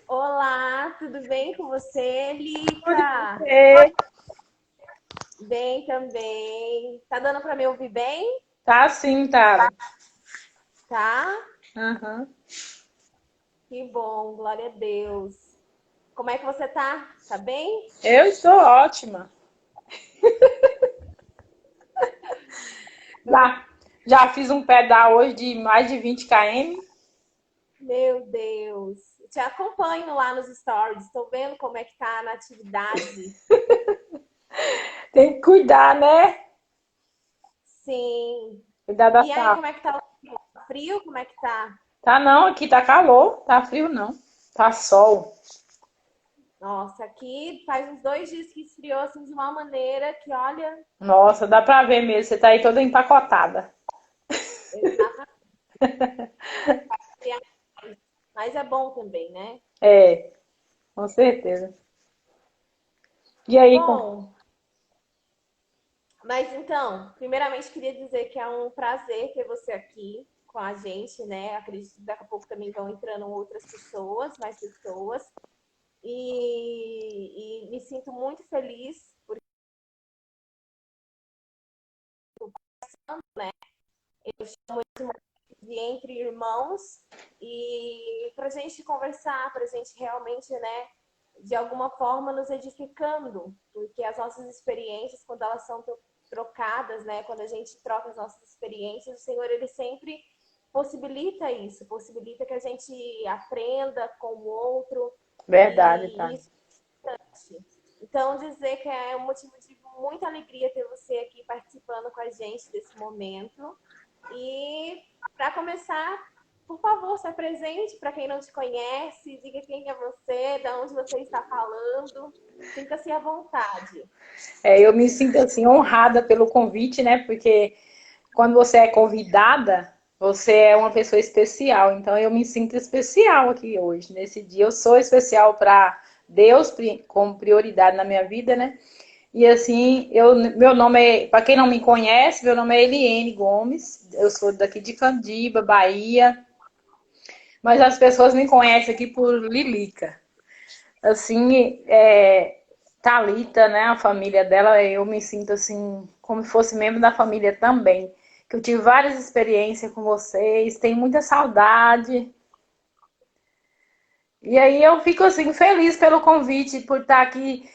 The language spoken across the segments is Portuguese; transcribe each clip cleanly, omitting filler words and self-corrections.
Olá, tudo bem com você, Tudo e Lica? você? Bem também. Tá dando para me ouvir bem? Tá sim, tá. Tá? Aham. Que bom, glória a Deus. Como é que você tá? Tá bem? Eu estou ótima. Já, já fiz um pedal hoje de mais de 20 km. Meu Deus. Te acompanho lá nos stories. Estou vendo como é que tá na atividade. Tem que cuidar, né? Sim. Cuidar da E aí, saúde. como é que tá o frio? Como é que tá? Tá não, aqui tá calor, tá frio não. Tá sol. Nossa, aqui faz uns 2 dias que esfriou assim de uma maneira que, olha, Nossa, dá pra ver mesmo, você tá aí toda empacotada. exatamente. Mas é bom também, né? É, com certeza. E aí, Bom, mas então, primeiramente queria dizer que é um prazer ter você aqui com a gente, né? Acredito que daqui a pouco também vão entrando outras pessoas, mais pessoas. E me sinto muito feliz porque eu chamo de entre irmãos e para a gente conversar, para a gente realmente, né, de alguma forma nos edificando, porque as nossas experiências, quando elas são trocadas, né, quando a gente troca as nossas experiências, o Senhor ele sempre possibilita isso, possibilita que a gente aprenda com o outro verdade, e tá? isso é importante. Então, dizer que é um motivo de muita alegria ter você aqui participando com a gente desse momento. E para começar, por favor, se apresente para quem não te conhece, diga quem é você, de onde você está falando. Sinta-se à vontade. É, eu me sinto assim honrada pelo convite, né? Porque quando você é convidada, você é uma pessoa especial. Então eu me sinto especial aqui hoje, nesse dia. Eu sou especial para Deus como prioridade na minha vida, né? E assim, meu nome é, para quem não me conhece, meu nome é Eliene Gomes. Eu sou daqui de Candiba, Bahia, mas as pessoas me conhecem aqui por Lilica. Assim, Thalita, né, a família dela, eu me sinto assim, como se fosse membro da família também. Que eu tive várias experiências com vocês, tenho muita saudade. E aí eu fico assim feliz pelo convite, por estar aqui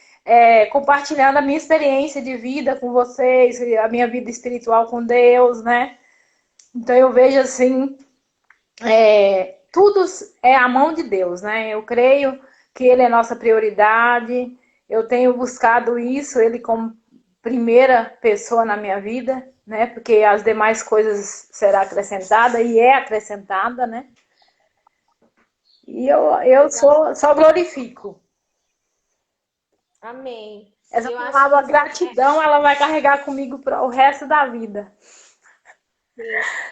compartilhando a minha experiência de vida com vocês, a minha vida espiritual com Deus, né? Então eu vejo assim, tudo é a mão de Deus, né? Eu creio que Ele é nossa prioridade. Eu tenho buscado isso, Ele como primeira pessoa na minha vida, né? Porque as demais coisas será acrescentada e é acrescentada, né? E eu Exato. só glorifico. Amém. E Essa eu acho que palavra isso gratidão, ela vai carregar comigo para o resto da vida. sim.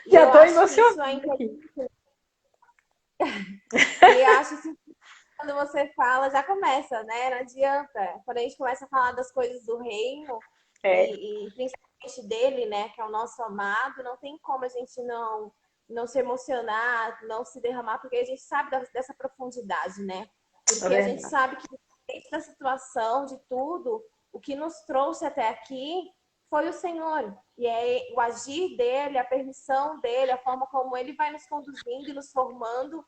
E Já eu estou acho que isso é emocionada aqui. importante. E eu acho que quando você fala, já começa, né? Não adianta. Quando a gente começa a falar das coisas do reino É, e principalmente dele, né, que é o nosso amado, não tem como a gente não se emocionar, não se derramar, porque a gente sabe dessa profundidade, né? é Porque a gente verdade. sabe que dentro da situação, de tudo, o que nos trouxe até aqui foi o Senhor. E é o agir dele, a permissão dele, a forma como ele vai nos conduzindo e nos formando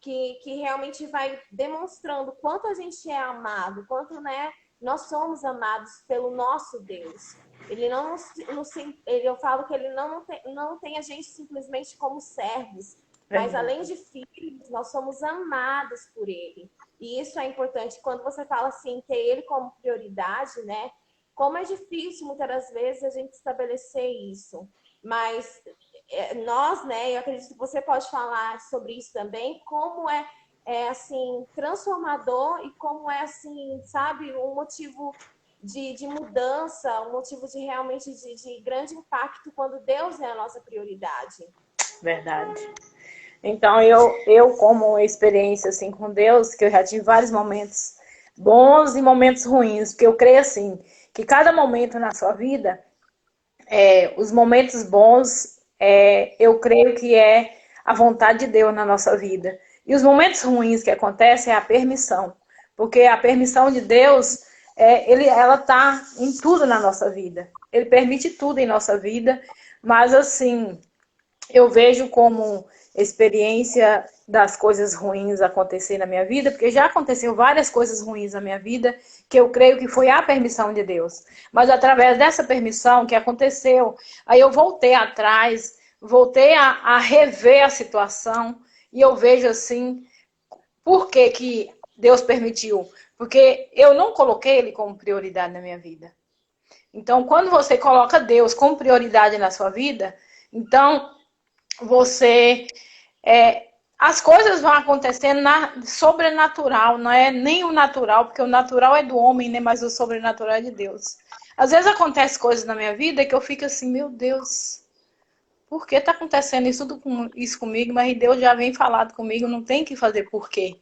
que realmente vai demonstrando quanto a gente é amado, quanto, né, nós somos amados pelo nosso Deus. Ele eu falo que ele não tem a gente simplesmente como servos, mas além Verdade. de filhos, nós somos amados por ele. E isso é importante. Quando você fala assim, ter ele como prioridade, né? Como é difícil muitas das vezes a gente estabelecer isso. Mas nós, né, eu acredito que você pode falar sobre isso também, como é assim, transformador e como é assim, sabe, um motivo de mudança, um motivo de realmente de grande impacto quando Deus é a nossa prioridade. Verdade. Então, eu como experiência assim com Deus, que eu já tive vários momentos bons e momentos ruins, porque eu creio assim, que cada momento na sua vida, os momentos bons, eu creio que é a vontade de Deus na nossa vida. E os momentos ruins que acontecem é a permissão. Porque a permissão de Deus, ela está em tudo na nossa vida. Ele permite tudo em nossa vida, mas assim, eu vejo como experiência das coisas ruins acontecer na minha vida, porque já aconteceu várias coisas ruins na minha vida, que eu creio que foi a permissão de Deus. Mas através dessa permissão que aconteceu, aí eu voltei atrás, voltei a rever a situação, e eu vejo assim, por que que Deus permitiu? Porque eu não coloquei Ele como prioridade na minha vida. Então, quando você coloca Deus como prioridade na sua vida, então você as coisas vão acontecendo sobrenatural, não é nem o natural, porque o natural é do homem, né? Mas o sobrenatural é de Deus. Às vezes acontecem coisas na minha vida que eu fico assim, meu Deus, por que está acontecendo isso comigo? Mas Deus já vem falado comigo, não tem que fazer por quê.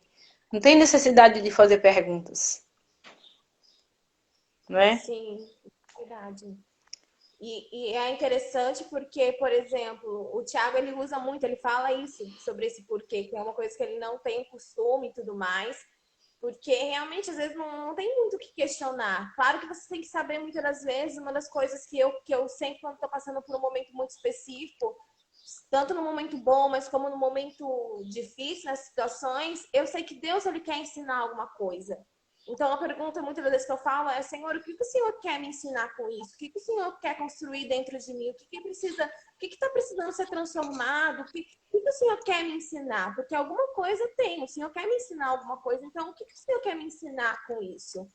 Não tem necessidade de fazer perguntas, não é? Sim, verdade. E é interessante porque, por exemplo, o Tiago ele usa muito, ele fala isso sobre esse porquê, que é uma coisa que ele não tem costume e tudo mais, porque realmente às vezes não tem muito o que questionar. Claro que você tem que saber muitas das vezes, uma das coisas que eu sempre, quando estou passando por um momento muito específico, tanto no momento bom, mas como no momento difícil, nas situações, eu sei que Deus ele quer ensinar alguma coisa. Então, a pergunta muitas vezes que eu falo é, Senhor, o que o Senhor quer me ensinar com isso? O que o Senhor quer construir dentro de mim? O que está precisando ser transformado? O Senhor quer me ensinar? Porque alguma coisa tem, o Senhor quer me ensinar alguma coisa, então o que o Senhor quer me ensinar com isso?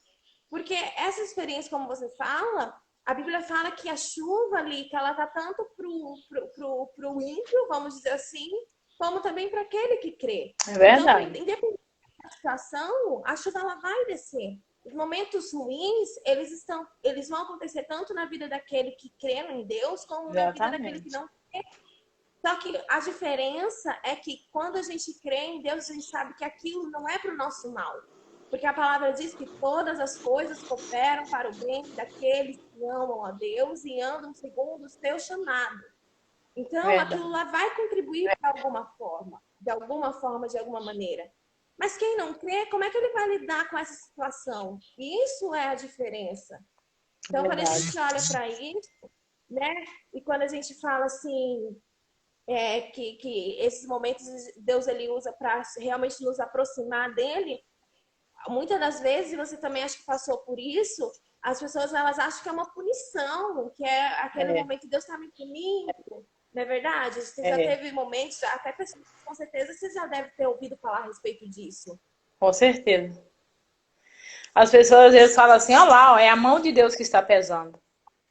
Porque essa experiência, como você fala, a Bíblia fala que a chuva ali, que ela tá tanto pro ímpio, vamos dizer assim, como também para aquele que crê. É Então, verdade. independente situação, a chuva ela vai descer. Os momentos ruins, eles vão acontecer tanto na vida daquele que crê em Deus, como na vida daquele que Exatamente. não crê. Só que a diferença é que quando a gente crê em Deus, a gente sabe que aquilo não é para o nosso mal. Porque a palavra diz que todas as coisas cooperam para o bem daqueles que amam a Deus e andam segundo o seu chamado. Então, aquilo Verdade. lá vai contribuir de alguma forma, de alguma maneira. Mas quem não crê, como é que ele vai lidar com essa situação? Isso é a diferença. Então, quando a Verdade. gente olha para isso, né? E quando a gente fala assim, que esses momentos Deus ele usa para realmente nos aproximar dele, muitas das vezes, você também acha que passou por isso, as pessoas elas acham que é uma punição, que é aquele É, momento que Deus está me punindo. Não é verdade? Você já é, teve momentos, até pessoas, com certeza você já deve ter ouvido falar a respeito disso. com certeza. As pessoas às vezes falam assim, ó lá, ó, é a mão de Deus que está pesando.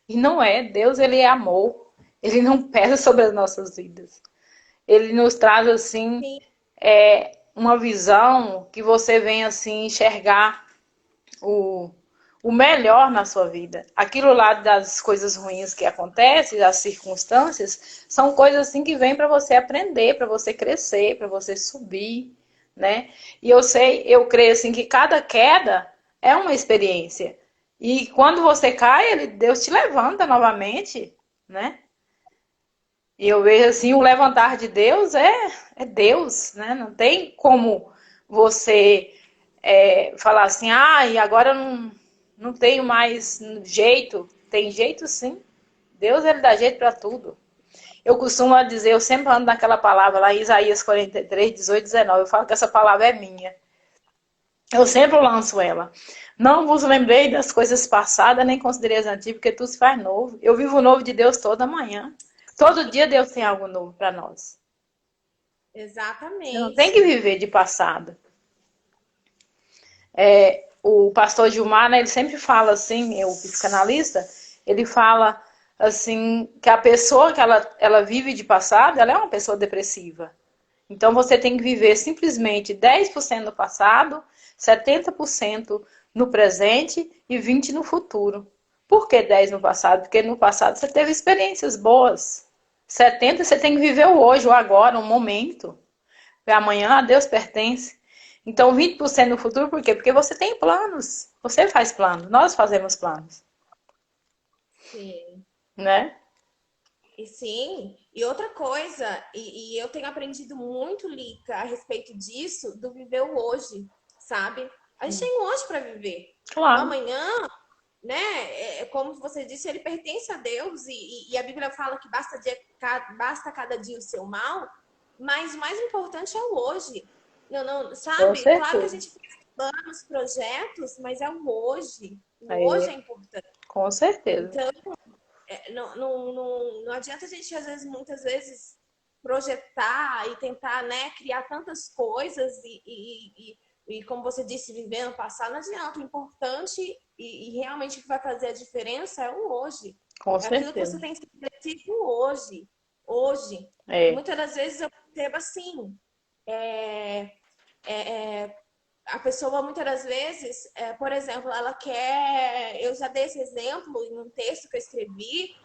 E não é, Deus ele é amor. Ele não pesa sobre as nossas vidas. Ele nos traz assim Sim, uma visão que você vem assim enxergar o, o melhor na sua vida. Aquilo lá das coisas ruins que acontecem, das circunstâncias, são coisas assim que vêm para você aprender, para você crescer, para você subir, né? E eu creio assim que cada queda é uma experiência. E quando você cai, Deus te levanta novamente, né? E eu vejo assim, o levantar de Deus é Deus, né? Não tem como você falar assim, ah, e agora eu não tenho mais jeito. Tem jeito sim. Deus, ele dá jeito para tudo. Eu costumo dizer, eu sempre ando naquela palavra lá, Isaías 43, 18, 19. Eu falo que essa palavra é minha. Eu sempre lanço ela. Não vos lembrei das coisas passadas, nem considerei as antigas, porque tudo se faz novo. Eu vivo o novo de Deus toda manhã. Todo dia Deus tem algo novo para nós. Você não tem que exatamente. viver de passado. O pastor Gilmar, né, ele sempre fala assim, o psicanalista, ele fala assim, que a pessoa que ela vive de passado, ela é uma pessoa depressiva. Então você tem que viver simplesmente 10% no passado, 70% no presente e 20% no futuro. Por que 10% no passado? Porque no passado você teve experiências boas. 70% você tem que viver o hoje, o agora, o momento. E amanhã a Deus pertence. Então 20% no futuro, por quê? Porque você tem planos. Você faz planos, nós fazemos planos, Sim. né? E sim, e outra coisa, e eu tenho aprendido muito, Lica, a respeito disso, do viver o hoje, sabe? A gente tem o hoje para viver. O Claro, amanhã, né? Como você disse, ele pertence a Deus e a Bíblia fala que basta cada dia o seu mal, mas o mais importante é o hoje. Não, não, com sabe? Claro que a certeza. gente faz planos, projetos, mas é o hoje. O hoje É, é importante. com certeza. Então, não adianta a gente, às vezes, muitas vezes, projetar e tentar, né, criar tantas coisas e, como você disse, viver no passado, não adianta. O importante e realmente o que vai fazer a diferença é o hoje. Com É aquilo que certeza. você tem estabelecido hoje. Hoje. E É. muitas das vezes eu percebo assim, é, a pessoa muitas das vezes, por exemplo, ela quer. Eu já dei esse exemplo em um texto que eu escrevi,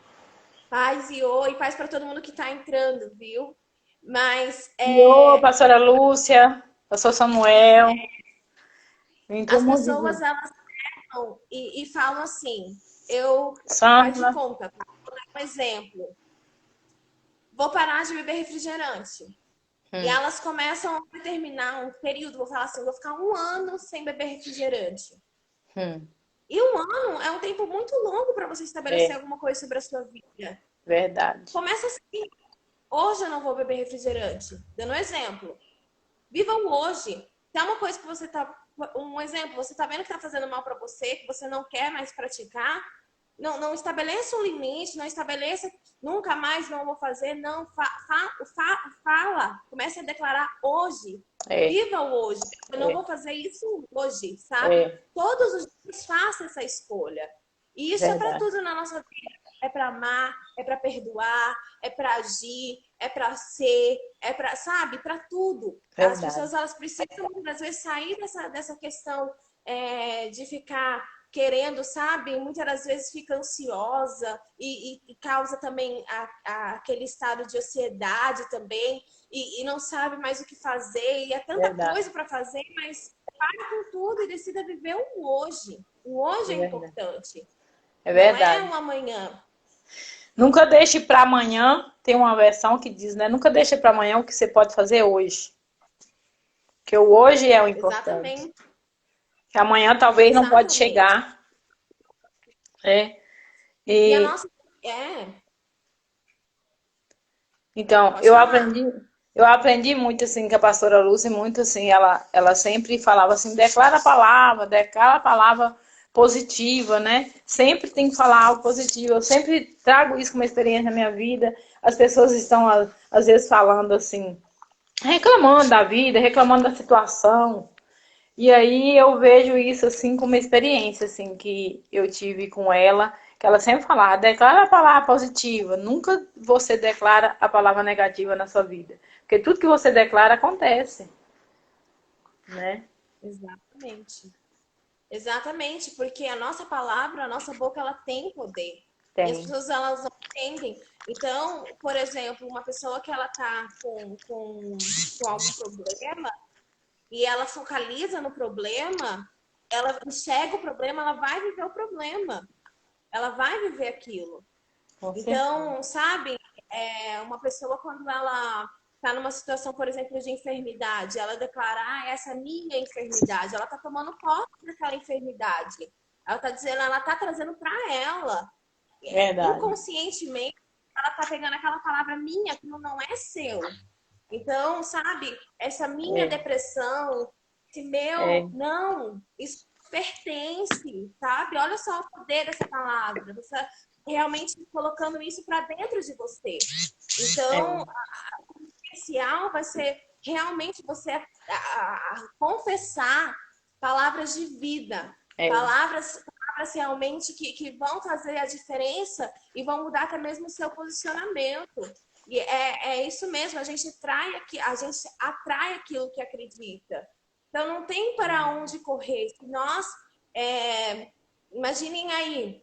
paz e oi, paz para todo mundo que está entrando, viu? Mas Ô, pastora Lúcia, pastor Samuel, vem todo as mundo dizer. pessoas elas falam e falam assim, eu faz de Sandra, conta, tá? Vou dar um exemplo. Vou parar de beber refrigerante. E hum, elas começam a determinar um período, vou falar assim, vou ficar um ano sem beber refrigerante. hum, E um ano é um tempo muito longo para você estabelecer é alguma coisa sobre a sua vida. verdade. Começa assim. Hoje eu não vou beber refrigerante. Dando um exemplo. Viva o hoje. Se é uma coisa que você tá. Um exemplo, você tá vendo que tá fazendo mal para você, que você não quer mais praticar. Não estabeleça um limite, não estabeleça nunca mais não vou fazer, não. Fala. Comece a declarar hoje. É, Viva o hoje. Eu não é, vou fazer isso hoje, sabe? é Todos os dias faça essa escolha. E isso é para verdade, tudo na nossa vida. É para amar, é para perdoar, é para agir, é para ser, é para, sabe, para tudo. As verdade, pessoas elas precisam às vezes sair dessa questão de ficar querendo, sabe? Muitas das vezes fica ansiosa e causa também aquele estado de ansiedade também e não sabe mais o que fazer e é tanta verdade, coisa para fazer, mas para com tudo e decida viver o hoje. O hoje é verdade. importante, É não é verdade. o amanhã. Nunca deixe para amanhã. Tem uma versão que diz, né? Nunca deixe para amanhã o que você pode fazer hoje. Porque o hoje é o importante. Exatamente, Que amanhã talvez não pode exatamente. chegar. É. E a E nossa. É, então, pode falar. eu aprendi muito assim com a pastora Lúcia, muito assim, ela sempre falava assim, declara a palavra positiva, né? Sempre tem que falar algo positivo. Eu sempre trago isso como experiência na minha vida. As pessoas estão às vezes falando assim, reclamando da vida, reclamando da situação. E aí eu vejo isso assim como uma experiência assim que eu tive com ela, que ela sempre falava, declara a palavra positiva, nunca você declara a palavra negativa na sua vida, porque tudo que você declara acontece, né? Exatamente. Exatamente, porque a nossa palavra, a nossa boca, ela tem poder. E as Tem, pessoas, elas não entendem. Então, por exemplo, uma pessoa que ela tá com algum problema e ela focaliza no problema, ela enxerga o problema, ela vai viver o problema. Ela vai viver aquilo. com certeza. Então, sabe, uma pessoa quando ela está numa situação, por exemplo, de enfermidade, ela declara, essa é a minha enfermidade, ela está tomando posse daquela enfermidade. Ela está dizendo, ela está trazendo para ela. Verdade. Inconscientemente, ela está pegando aquela palavra minha, aquilo não é seu. Então, sabe, essa minha É, depressão, esse é, meu, não, isso pertence, sabe? Olha só o poder dessa palavra. Você realmente colocando isso para dentro de você. Então, é, o essencial vai ser realmente você confessar palavras de vida, é, palavras realmente que vão fazer a diferença e vão mudar até mesmo o seu posicionamento. E é isso mesmo, a gente atrai aquilo que acredita. Então não tem para onde correr. Se nós imaginem aí,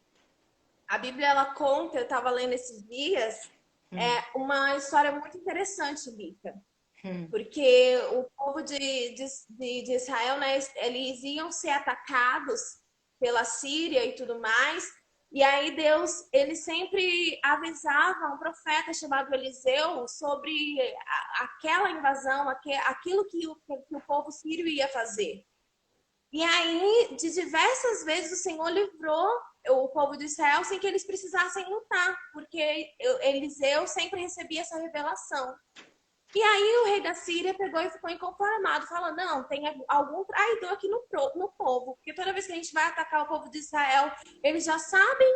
a Bíblia ela conta, eu estava lendo esses dias, hum, uma história muito interessante, Lica. hum, Porque o povo de Israel, né, eles iam ser atacados pela Síria e tudo mais. E aí Deus, ele sempre avisava um profeta chamado Eliseu sobre aquela invasão, aquilo que o povo sírio ia fazer. E aí, de diversas vezes, o Senhor livrou o povo de Israel sem que eles precisassem lutar, porque Eliseu sempre recebia essa revelação. E aí o rei da Síria pegou e ficou inconformado, falando, não, tem algum traidor aqui no povo, porque toda vez que a gente vai atacar o povo de Israel, eles já sabem.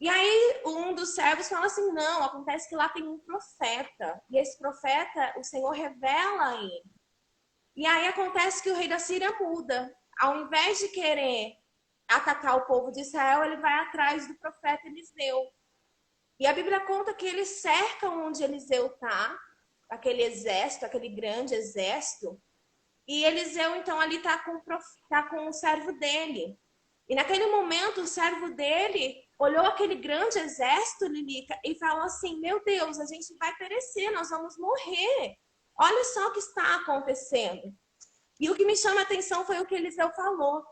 E aí um dos servos fala assim, não, acontece que lá tem um profeta, e esse profeta, o Senhor revela a ele. E aí acontece que o rei da Síria muda. Ao invés de querer atacar o povo de Israel, ele vai atrás do profeta Eliseu. E a Bíblia conta que eles cercam onde Eliseu está, aquele exército, aquele grande exército. E Eliseu, então, ali está com o servo dele. E naquele momento, o servo dele olhou aquele grande exército, Lilica, e falou assim, meu Deus, a gente vai perecer, nós vamos morrer. Olha só o que está acontecendo. E o que me chama a atenção foi o que Eliseu falou.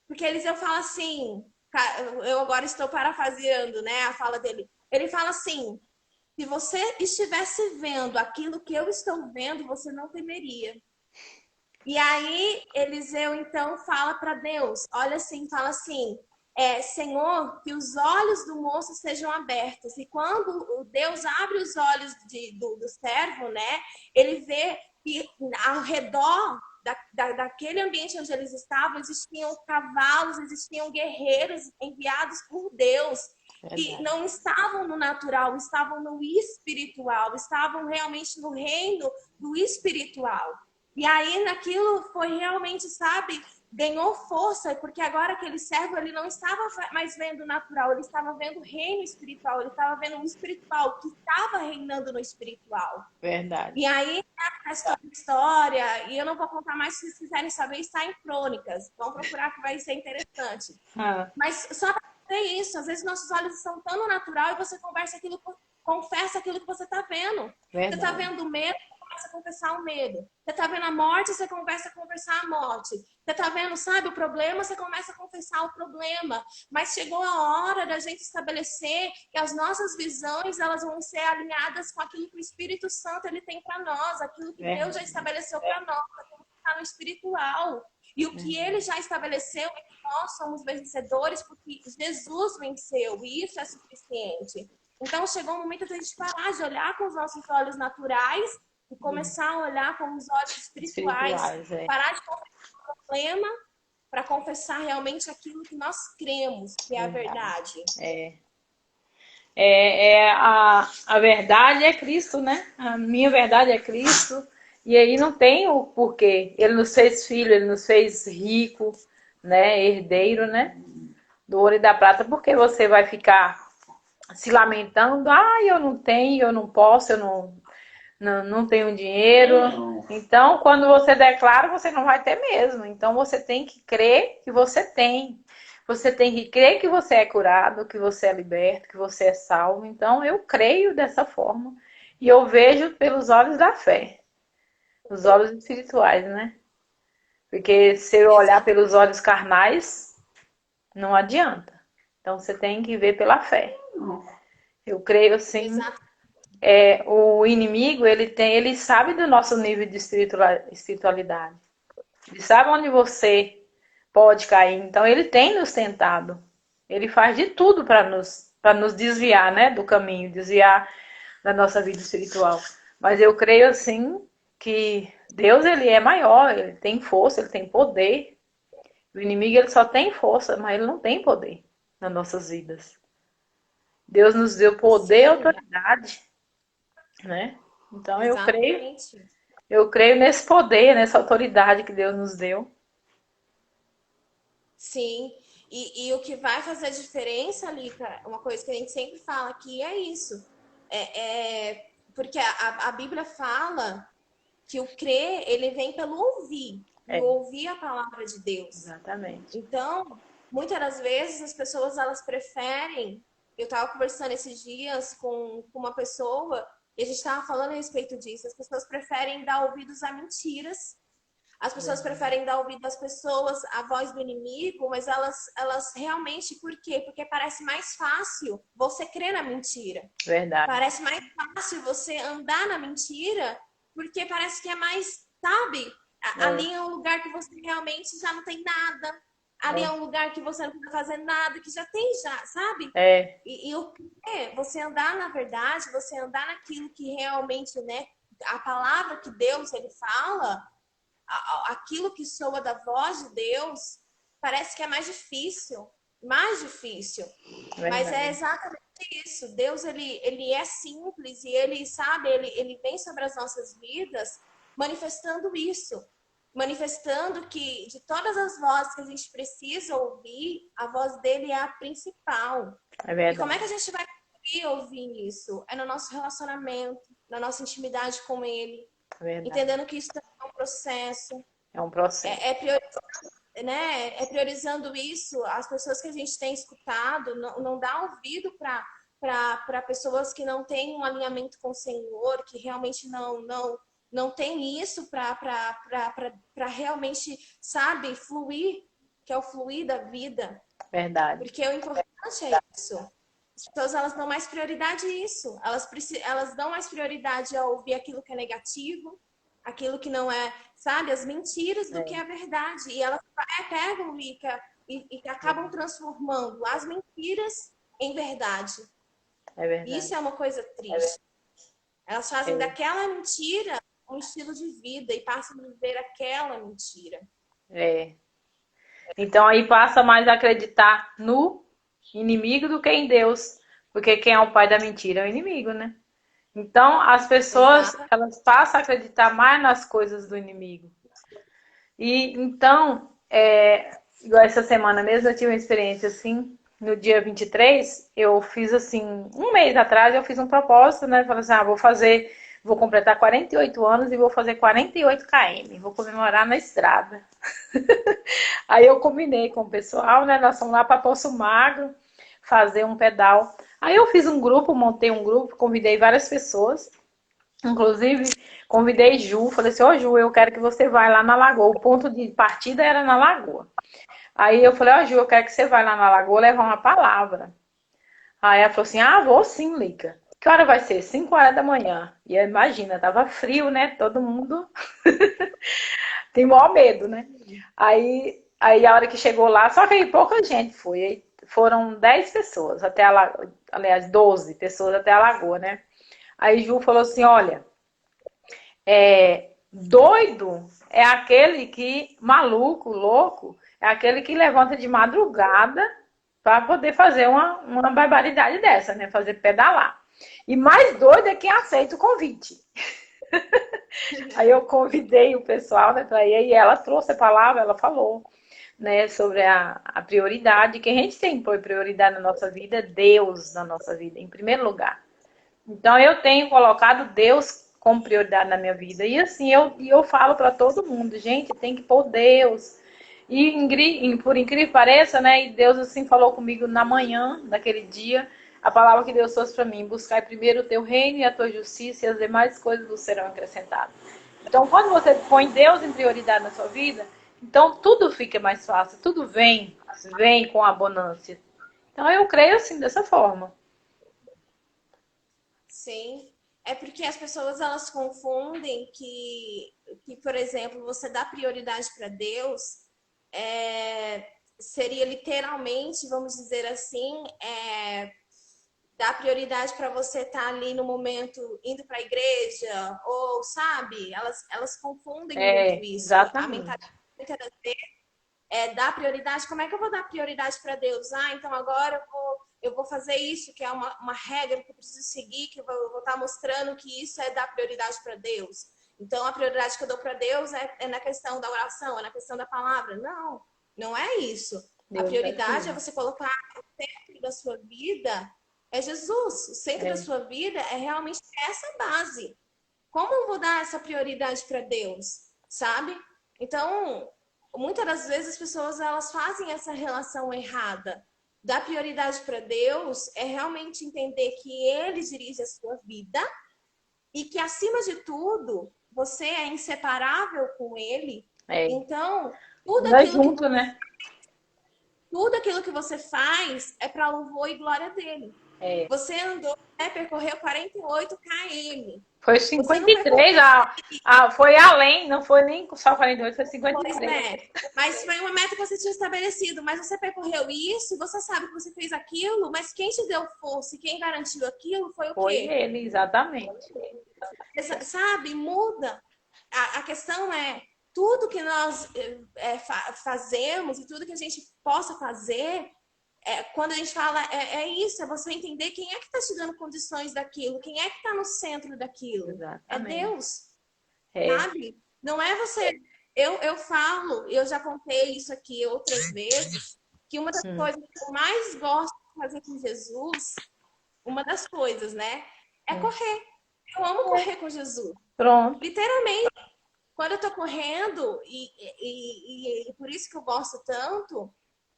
Porque Eliseu fala assim, eu agora estou parafraseando, né, a fala dele. Ele fala assim, se você estivesse vendo aquilo que eu estou vendo, você não temeria. E aí Eliseu então fala para Deus, olha assim, fala assim, Senhor, que os olhos do moço sejam abertos. E quando Deus abre os olhos do servo, né, ele vê que ao redor daquele ambiente onde eles estavam, existiam cavalos, existiam guerreiros enviados por Deus. E não estavam no natural, estavam no espiritual, estavam realmente no reino do espiritual. E aí naquilo foi realmente, sabe, ganhou força, porque agora aquele servo, ele não estava mais vendo o natural, ele estava vendo o reino espiritual, ele estava vendo o espiritual, que estava reinando no espiritual. Verdade. E aí, a história, e eu não vou contar mais, se vocês quiserem saber, está em Crônicas. Vão procurar que vai ser interessante. Mas só para dizer isso, às vezes nossos olhos estão tão no natural e você confessa aquilo que você está vendo. Verdade. Você está vendo o medo, começa a confessar o medo. Você está vendo a morte, você começa a confessar a morte. Você está vendo, sabe, o problema, você começa a confessar o problema. Mas chegou a hora da gente estabelecer que as nossas visões, elas vão ser alinhadas com aquilo que o Espírito Santo ele tem para nós, aquilo que Deus já estabeleceu para nós, aquilo que está no espiritual. E o que ele já estabeleceu é que nós somos vencedores porque Jesus venceu, e isso é suficiente. Então chegou o momento de a gente parar de olhar com os nossos olhos naturais e começar a olhar com os olhos espirituais. Parar de confessar o problema para confessar realmente aquilo que nós cremos, que é a verdade. A verdade é Cristo, né? A minha verdade é Cristo. E aí não tem o porquê. Ele nos fez filho, ele nos fez rico, né? Herdeiro, né? Do ouro e da prata. Porque você vai ficar se lamentando? Eu não tenho, eu não posso, eu não tenho dinheiro. Então, quando você declara, você não vai ter mesmo. Então, você tem que crer que você tem. Você tem que crer que você é curado, que você é liberto, que você é salvo. Então, eu creio dessa forma. E eu vejo pelos olhos da fé. Os olhos espirituais, né? Porque se eu olhar pelos olhos carnais, não adianta. Então, você tem que ver pela fé. Eu creio assim. O inimigo, ele sabe do nosso nível de espiritualidade. Ele sabe onde você pode cair. Então, ele tem nos tentado. Ele faz de tudo para nos desviar, né, do caminho, desviar da nossa vida espiritual. Mas eu creio, assim, que Deus, ele é maior, ele tem força, ele tem poder. O inimigo, ele só tem força, mas ele não tem poder nas nossas vidas. Deus nos deu poder e autoridade, né? Então eu creio nesse poder, nessa autoridade que Deus nos deu. Sim, e o que vai fazer a diferença, Lica, uma coisa que a gente sempre fala aqui é isso. Porque a Bíblia fala que o crer, ele vem pelo ouvir. E ouvir a palavra de Deus. Exatamente. Então, muitas das vezes as pessoas, elas preferem... Eu estava conversando esses dias com uma pessoa e a gente estava falando a respeito disso. As pessoas preferem dar ouvidos a mentiras As pessoas preferem dar ouvido às pessoas, à voz do inimigo, mas elas realmente, por quê? Porque parece mais fácil você crer na mentira. Verdade. Parece mais fácil você andar na mentira, porque parece que é mais, sabe? Ali é um lugar que você realmente já não tem nada. Ali é um lugar que você não precisa fazer nada, que já tem, sabe? E o que é você andar na verdade, você andar naquilo que realmente, né? A palavra que Deus, ele fala, aquilo que soa da voz de Deus, parece que é mais difícil. Mais difícil. Verdade. Mas é exatamente isso. Deus, ele é simples e ele, sabe, ele vem sobre as nossas vidas manifestando isso. Manifestando que de todas as vozes que a gente precisa ouvir, a voz dele é a principal. É verdade. E como é que a gente vai conseguir ouvir isso? É no nosso relacionamento, na nossa intimidade com ele. Entendendo que isso é um processo. É um processo. É priorizando isso, as pessoas que a gente tem escutado, não dá ouvido para pessoas que não têm um alinhamento com o Senhor, que realmente não tem isso para realmente, sabe, fluir, que é o fluir da vida. Verdade. Porque o importante é isso. As pessoas, elas dão mais prioridade a isso. Elas dão mais prioridade a ouvir aquilo que é negativo, aquilo que não é, sabe, as mentiras do que é a verdade. E elas pegam e acabam transformando as mentiras em verdade. É verdade. Isso é uma coisa triste. Elas fazem daquela mentira um estilo de vida e passam a viver aquela mentira. Então aí passa mais a acreditar no inimigo do que em Deus. Porque quem é o pai da mentira é o inimigo, né? Então, as pessoas, elas passam a acreditar mais nas coisas do inimigo. E, então, igual essa semana mesmo, eu tive uma experiência assim, no dia 23, eu fiz assim, um mês atrás, eu fiz um propósito, né? Falei assim, vou completar 48 anos e vou fazer 48 km, vou comemorar na estrada. Aí eu combinei com o pessoal, né? Nós fomos lá para Poço Magro fazer um pedal. Aí eu fiz um grupo, montei um grupo, convidei várias pessoas. Inclusive, convidei Ju, falei assim, Ju, eu quero que você vá lá na Lagoa. O ponto de partida era na Lagoa. Aí eu falei, Ju, eu quero que você vá lá na Lagoa levar uma palavra. Aí ela falou assim, vou sim, Lica. Que hora vai ser? 5 horas da manhã. E imagina, tava frio, né? Todo mundo tem maior medo, né? Aí a hora que chegou lá, só que aí pouca gente foi. Aí foram 10 pessoas até a Lagoa, aliás, 12 pessoas até a Lagoa, né? Aí Ju falou assim, olha, doido é aquele que, maluco, louco, é aquele que levanta de madrugada para poder fazer uma barbaridade dessa, né? Fazer pedalar. E mais doido é quem aceita o convite. Aí eu convidei o pessoal, né, para ir, e ela trouxe a palavra, ela falou, né, sobre a prioridade, que a gente tem por prioridade na nossa vida, Deus na nossa vida, em primeiro lugar. Então eu tenho colocado Deus como prioridade na minha vida. E assim, eu falo para todo mundo, gente, tem que pôr Deus. E por incrível que pareça, né, e Deus assim falou comigo na manhã daquele dia, a palavra que Deus trouxe para mim, buscar primeiro o teu reino e a tua justiça e as demais coisas vos serão acrescentadas. Então, quando você põe Deus em prioridade na sua vida, então tudo fica mais fácil, tudo vem com abundância. Então, eu creio assim, dessa forma. Sim. É porque as pessoas, elas confundem que por exemplo, você dá prioridade para Deus, seria literalmente, vamos dizer assim, dar prioridade para você estar ali no momento indo para a igreja, ou sabe, elas confundem muito isso. Exatamente. A mentalidade muitas vezes dar prioridade. Como é que eu vou dar prioridade para Deus? Então agora eu vou fazer isso, que é uma regra que eu preciso seguir, que eu vou estar mostrando que isso é dar prioridade para Deus. Então a prioridade que eu dou para Deus é na questão da oração, é na questão da palavra. Não é isso. A prioridade é você colocar o centro da sua vida é Jesus. O centro da sua vida é realmente essa base. Como eu vou dar essa prioridade para Deus? Sabe? Então, muitas das vezes as pessoas, elas fazem essa relação errada. Dar prioridade para Deus é realmente entender que Ele dirige a sua vida e que, acima de tudo, você é inseparável com Ele É. Então, tudo Anda aquilo junto, né? tudo aquilo que você faz é para louvor e glória dele. É. Você andou, né, percorreu 48 km. Foi Você não 53, percorreu. foi além, não foi nem só 48, foi Pois 53. é. Mas foi uma meta que você tinha estabelecido. Mas você percorreu isso, você sabe que você fez aquilo, mas quem te deu força e quem garantiu aquilo foi o Foi quê? ele, exatamente. Sabe? Muda. A questão é tudo que nós fazemos e tudo que a gente possa fazer. Quando a gente fala, isso, é você entender quem é que está te dando condições daquilo, quem é que está no centro daquilo. É Exatamente. Deus, É. sabe? Não é você. Eu falo, eu já contei isso aqui outras vezes, que uma das coisas que eu mais gosto de fazer com Jesus, uma das coisas, né, é correr. Eu amo correr com Jesus. Pronto. Literalmente, quando eu tô correndo, e por isso que eu gosto tanto,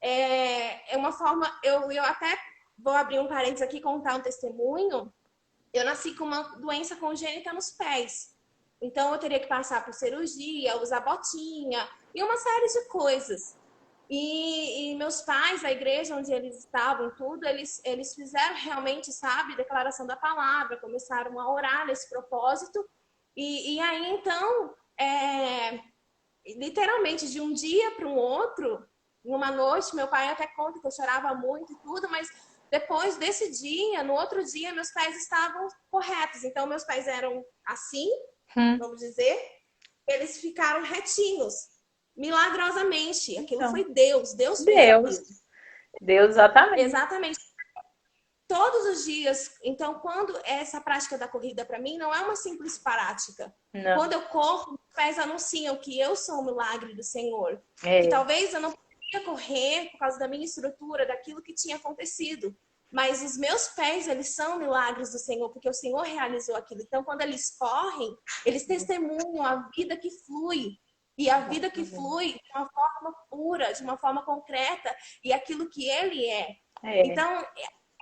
é uma forma. Eu até vou abrir um parênteses aqui e contar um testemunho. Eu nasci com uma doença congênita nos pés. Então, eu teria que passar por cirurgia, usar botinha e uma série de coisas. E meus pais, a igreja onde eles estavam, tudo, eles fizeram realmente, sabe, declaração da palavra, começaram a orar nesse propósito. E aí, então, literalmente, de um dia para o outro, numa noite, meu pai até conta que eu chorava muito e tudo, mas depois desse dia, no outro dia, meus pés estavam corretos. Então, meus pés eram assim, vamos dizer, eles ficaram retinhos, milagrosamente. Aquilo Então, foi Deus, Deus fez aquilo. Deus, exatamente. Exatamente. Todos os dias. Então, quando essa prática da corrida para mim não é uma simples prática. Não. Quando eu corro, os pés anunciam que eu sou o milagre do Senhor. É. Que talvez eu não poderia correr por causa da minha estrutura, daquilo que tinha acontecido. Mas os meus pés, eles são milagres do Senhor, porque o Senhor realizou aquilo. Então, quando eles correm, eles testemunham a vida que flui. E a vida que flui de uma forma pura, de uma forma concreta, e aquilo que Ele é. Então,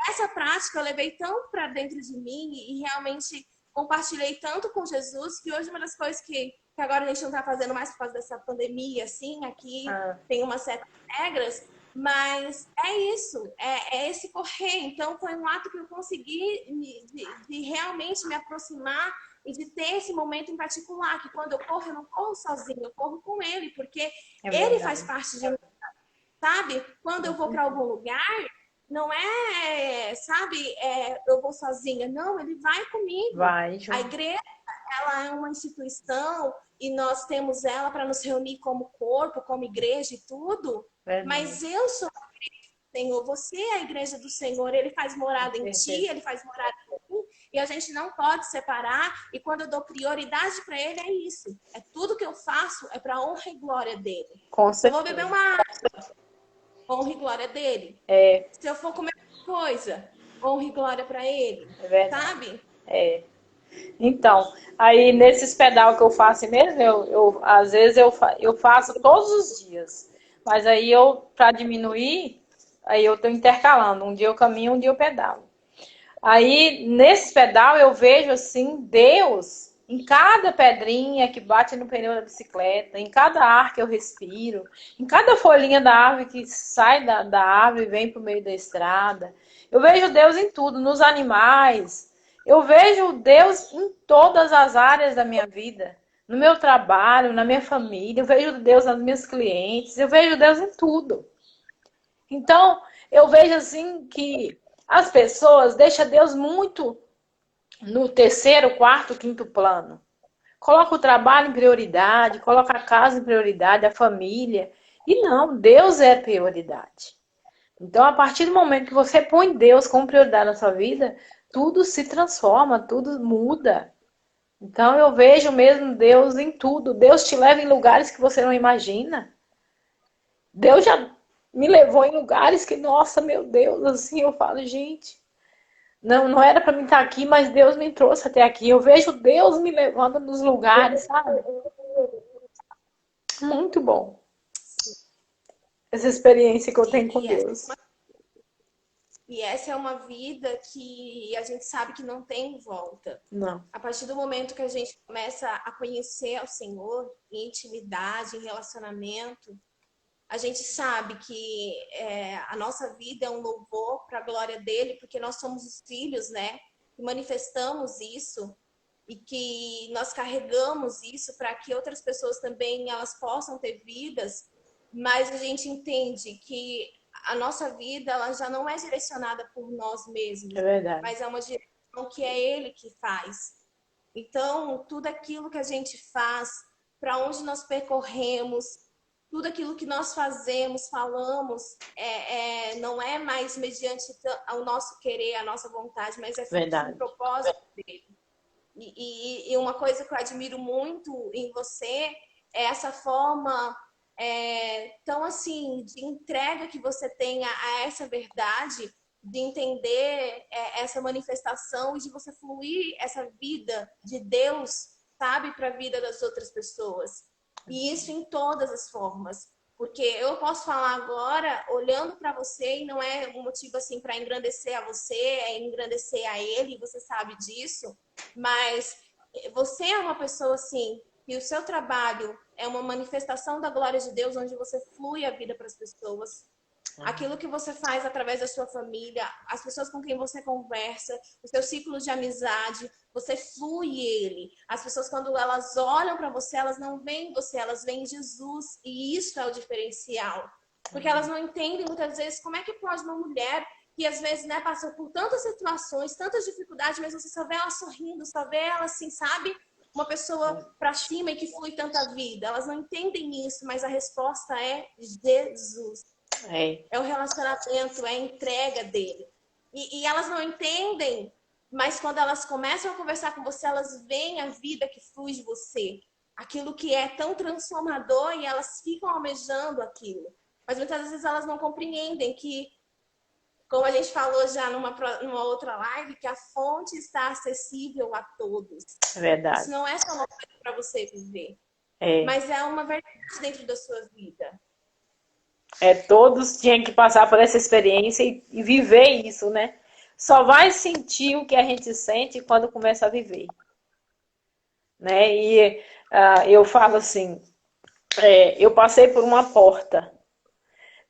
essa prática eu levei tanto para dentro de mim e realmente compartilhei tanto com Jesus que hoje uma das coisas que agora a gente não está fazendo mais por causa dessa pandemia, assim, aqui tem umas certas regras, mas é isso, é esse correr. Então foi um ato que eu consegui de realmente me aproximar e de ter esse momento em particular, que quando eu corro, eu não corro sozinha, eu corro com ele, porque ele faz parte de mim, sabe? Quando eu vou para algum lugar, não é, sabe, eu vou sozinha. Não, ele vai comigo. Vai, a igreja, ela é uma instituição e nós temos ela para nos reunir como corpo, como igreja e tudo. Mas eu sou a igreja do Senhor, você é a igreja do Senhor. Ele faz morada em ti, ele faz morada em mim. E a gente não pode separar. E quando eu dou prioridade para ele, é isso. É tudo que eu faço é para honra e glória dele. Com certeza. Eu vou beber uma água, honra e glória dele. Se eu for comer coisa, honra e glória para ele. Sabe? Então, aí nesses pedal que eu faço mesmo, às vezes eu faço todos os dias. Mas aí para diminuir, aí eu tô intercalando. Um dia eu caminho, um dia eu pedalo. Aí, nesse pedal, eu vejo, assim, Deus em cada pedrinha que bate no pneu da bicicleta, em cada ar que eu respiro, em cada folhinha da árvore que sai da árvore e vem pro meio da estrada. Eu vejo Deus em tudo, nos animais. Eu vejo Deus em todas as áreas da minha vida. No meu trabalho, na minha família. Eu vejo Deus nas minhas clientes. Eu vejo Deus em tudo. Então, eu vejo, assim, que as pessoas deixam Deus muito no terceiro, quarto, quinto plano. Coloca o trabalho em prioridade, coloca a casa em prioridade, a família. E não, Deus é prioridade. Então, a partir do momento que você põe Deus como prioridade na sua vida, tudo se transforma, tudo muda. Então, eu vejo mesmo Deus em tudo. Deus te leva em lugares que você não imagina. Deus já me levou em lugares que, nossa, meu Deus, assim, eu falo, gente, não era para mim estar aqui, mas Deus me trouxe até aqui. Eu vejo Deus me levando nos lugares, sabe? Muito bom. Essa experiência que eu tenho com Deus. E essa é uma vida que a gente sabe que não tem volta. Não. A partir do momento que a gente começa a conhecer o Senhor em intimidade, em relacionamento, a gente sabe que a nossa vida é um louvor para a glória dele, porque nós somos os filhos, né? E manifestamos isso e que nós carregamos isso para que outras pessoas também elas possam ter vidas, mas a gente entende que a nossa vida ela já não é direcionada por nós mesmos, É verdade. mas é uma direção que é ele que faz. Então, tudo aquilo que a gente faz, para onde nós percorremos, tudo aquilo que nós fazemos, falamos, não é mais mediante o nosso querer, a nossa vontade, mas é fruto do Verdade. propósito dele. E uma coisa que eu admiro muito em você é essa forma tão assim de entrega que você tem a essa verdade, de entender essa manifestação e de você fluir essa vida de Deus, sabe, para a vida das outras pessoas. E isso em todas as formas. Porque eu posso falar agora, olhando para você, e não é um motivo assim para engrandecer a você, é engrandecer a ele, e você sabe disso, mas você é uma pessoa assim, e o seu trabalho é uma manifestação da glória de Deus, onde você flui a vida para as pessoas. Aquilo que você faz através da sua família, as pessoas com quem você conversa, o seu ciclo de amizade, você flui ele. As pessoas, quando elas olham para você, elas não veem você, elas veem Jesus. E isso é o diferencial. Porque elas não entendem muitas vezes como é que pode uma mulher que às vezes né, passa por tantas situações, tantas dificuldades, mas você só vê ela sorrindo, só vê ela assim, sabe? Uma pessoa para cima e que flui tanta vida. Elas não entendem isso, mas a resposta é Jesus. É o relacionamento, é a entrega dele. E elas não entendem, mas quando elas começam a conversar com você, elas veem a vida que flui de você. Aquilo que é tão transformador e elas ficam almejando aquilo. Mas muitas vezes elas não compreendem que, como a gente falou já numa outra live, que a fonte está acessível a todos. É verdade. Isso não é só uma coisa para você viver, É. mas é uma verdade dentro da sua vida. Todos tinham que passar por essa experiência e viver isso, né? Só vai sentir o que a gente sente quando começa a viver. Né? E eu falo assim, eu passei por uma porta.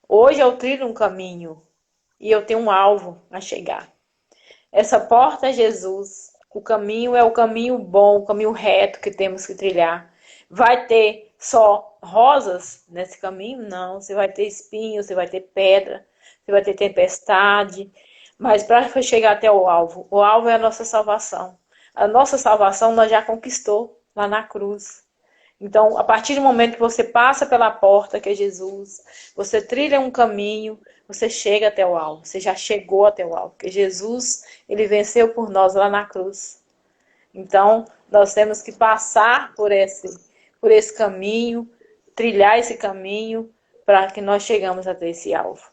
Hoje eu trilho um caminho e eu tenho um alvo a chegar. Essa porta é Jesus. O caminho é o caminho bom, o caminho reto que temos que trilhar. Vai ter só rosas nesse caminho? Não. Você vai ter espinhos, você vai ter pedra, você vai ter tempestade. Mas para chegar até o alvo é a nossa salvação. A nossa salvação nós já conquistou lá na cruz. Então, a partir do momento que você passa pela porta, que é Jesus, você trilha um caminho, você chega até o alvo. Você já chegou até o alvo. Porque Jesus, ele venceu por nós lá na cruz. Então, nós temos que passar por esse caminho, trilhar esse caminho, para que nós chegamos até esse alvo,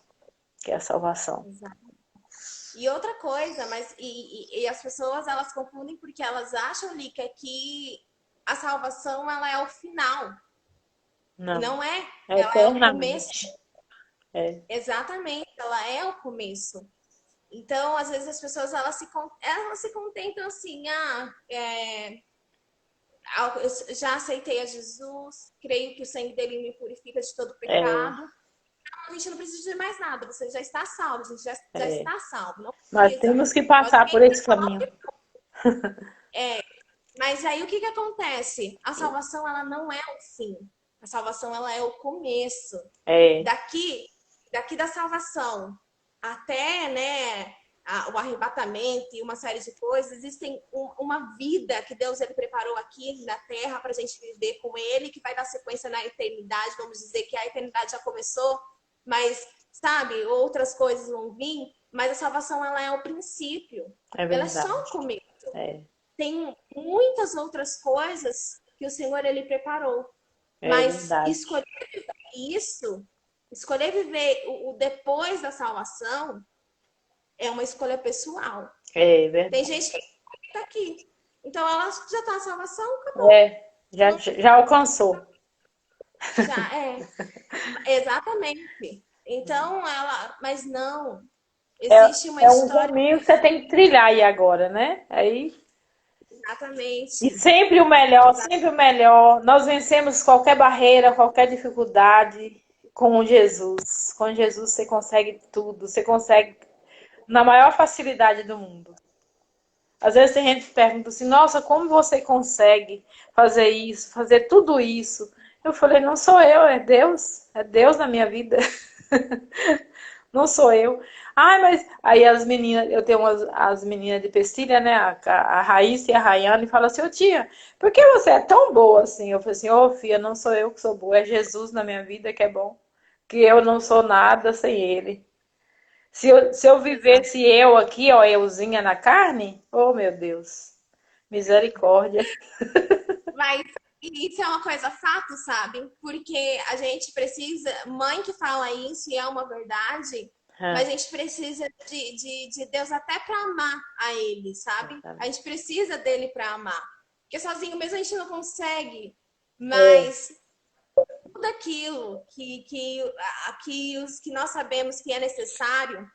que é a salvação. Exato. E outra coisa, mas e as pessoas elas confundem porque elas acham ali que aqui a salvação ela é o final. Não. E não é. É Ela é o começo. eternamente. Exatamente, ela é o começo. Então, às vezes as pessoas elas se contentam assim, eu já aceitei a Jesus, creio que o sangue dele me purifica de todo pecado. A gente não precisa de mais nada, você já está salvo, a gente já está salvo. Não Mas temos que passar por esse caminho. Mas aí o que acontece? A salvação ela não é o fim. A salvação ela é o começo. Daqui da salvação até, né, o arrebatamento e uma série de coisas, existem uma vida que Deus ele preparou aqui na Terra para a gente viver com Ele, que vai dar sequência na eternidade. Vamos dizer que a eternidade já começou, mas, sabe, outras coisas vão vir. Mas a salvação ela é o princípio. Ela é só o começo. Tem muitas outras coisas que o Senhor ele preparou. Mas escolher viver isso, escolher viver o depois da salvação, é uma escolha pessoal. É verdade. Tem gente que está aqui. Então ela já está na salvação, acabou. Já alcançou. Já, exatamente. Então ela, mas não. Existe uma É um história. caminho que você tem que trilhar aí agora, né? Aí, e Exatamente. sempre o melhor, sempre o melhor. Nós vencemos qualquer barreira, qualquer dificuldade com Jesus. Com Jesus você consegue tudo, você consegue na maior facilidade do mundo. Às vezes tem gente que pergunta assim, nossa, como você consegue fazer isso, fazer tudo isso? Eu falei, não sou eu, é Deus na minha vida. Não sou eu. Ai, mas aí as meninas, eu tenho as meninas de Pestilha, né? A Raíssa e a Rayane, e falam assim, ô tia, por que você é tão boa assim? Eu falei assim, ô filha, não sou eu que sou boa, é Jesus na minha vida que é bom. Que eu não sou nada sem ele. Se eu Exato. vivesse eu aqui, ó, euzinha na carne, oh meu Deus, misericórdia. Mas isso é uma coisa fato, sabe? Porque a gente precisa, mãe que fala isso e é uma verdade, mas Ah, a gente precisa de Deus até para amar a Ele, sabe? A gente precisa dele para amar. Porque sozinho mesmo a gente não consegue. é, Mas tudo aquilo que nós sabemos que é necessário,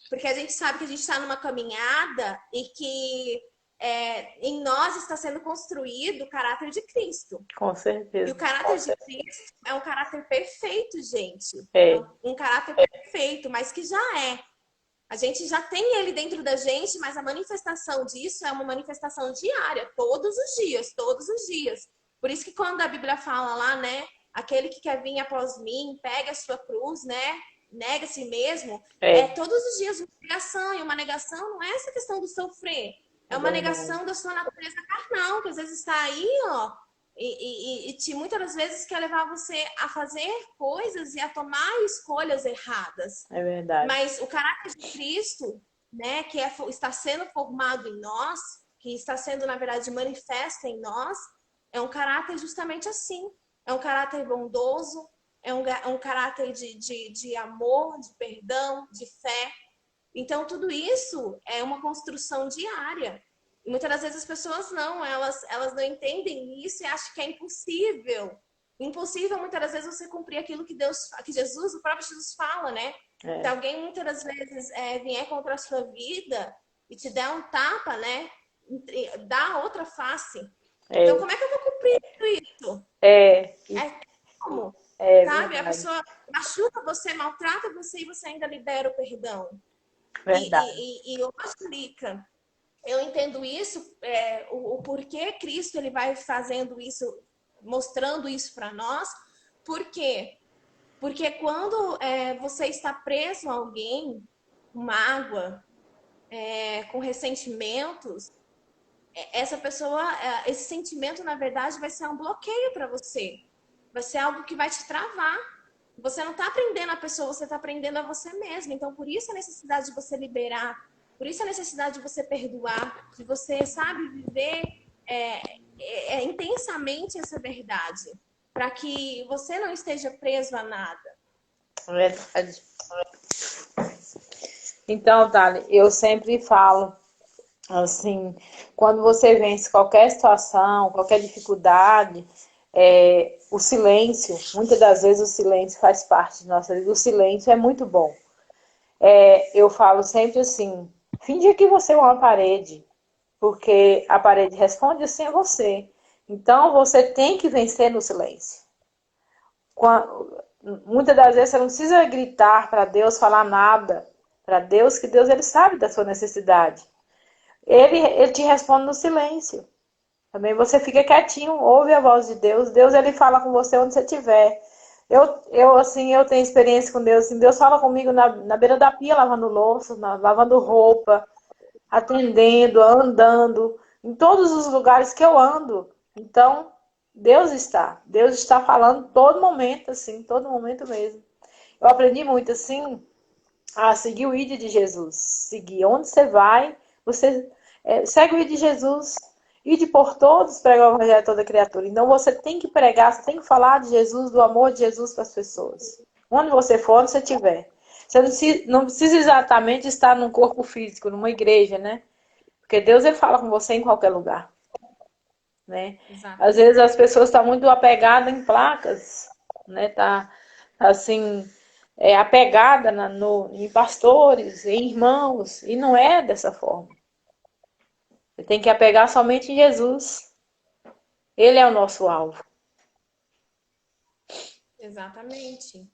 porque a gente sabe que a gente está numa caminhada e que em nós está sendo construído o caráter de Cristo. com E o certeza. caráter de Cristo é um caráter perfeito, gente. É É, um caráter perfeito, mas que já é. A gente já tem ele dentro da gente, mas a manifestação disso é uma manifestação diária, todos os dias, todos os dias. Por isso que quando a Bíblia fala lá, né, aquele que quer vir após mim, pega a sua cruz, né, nega a si mesmo, é é, todos os dias uma negação, e uma negação não é essa questão do sofrer, é é uma verdade. negação da sua natureza carnal, que às vezes está aí, ó, e muitas das vezes quer levar você a fazer coisas e a tomar escolhas erradas. É verdade. Mas o caráter de Cristo, né, que está sendo formado em nós, que está sendo, na verdade, manifesto em nós, é um caráter justamente assim. É um caráter bondoso, é um caráter de amor, de perdão, de fé. Então, tudo isso é uma construção diária. E muitas das vezes as pessoas não, elas não entendem isso e acham que é impossível. Impossível muitas das vezes você cumprir aquilo que Deus, que Jesus, o próprio Jesus fala, né? Se É, alguém muitas das vezes vier contra a sua vida e te der um tapa, né? Dá outra face. Então, é, como é que eu vou cumprir tudo isso? é, É como? é Sabe? A verdade. pessoa machuca você, maltrata você e você ainda libera o perdão. Verdade. E hoje, Lica, eu entendo isso, o porquê Cristo ele vai fazendo isso, mostrando isso para nós. Por quê? Porque quando você está preso a alguém, com mágoa, com ressentimentos, essa pessoa, esse sentimento, na verdade, vai ser um bloqueio para você. Vai ser algo que vai te travar. Você não está aprendendo a pessoa, você está aprendendo a você mesmo. Então, por isso a necessidade de você liberar, por isso a necessidade de você perdoar, de você, sabe, viver intensamente essa verdade, para que você não esteja preso a nada. Verdade. Então, Dali, eu sempre falo assim, quando você vence qualquer situação, qualquer dificuldade, o silêncio, muitas das vezes o silêncio faz parte da nossa vida. O silêncio é muito bom. Eu falo sempre assim, finge que você é uma parede, porque a parede responde assim a você. Então você tem que vencer no silêncio. Muitas das vezes você não precisa gritar para Deus, falar nada para Deus, que Deus ele sabe da sua necessidade. Ele te responde no silêncio. Também você fica quietinho, ouve a voz de Deus. Deus ele fala com você onde você estiver. Assim, eu tenho experiência com Deus. Assim, Deus fala comigo na beira da pia, lavando louça, lavando roupa, atendendo, andando, em todos os lugares que eu ando. Então, Deus está falando todo momento, assim, todo momento mesmo. Eu aprendi muito, assim, a seguir o ID de Jesus. Seguir onde você vai, você segue o ID de Jesus. Ide por todos, pregar o evangelho a toda criatura. Então, você tem que pregar, você tem que falar de Jesus, do amor de Jesus para as pessoas. Onde você for, onde você estiver. Você não precisa exatamente estar num corpo físico, numa igreja, né? Porque Deus ele fala com você em qualquer lugar, né? Às Exatamente. vezes as pessoas estão muito apegadas em placas, né? Tá assim, apegada em pastores, em irmãos, e não é dessa forma. Você tem que apegar somente em Jesus. Ele é o nosso alvo. Exatamente.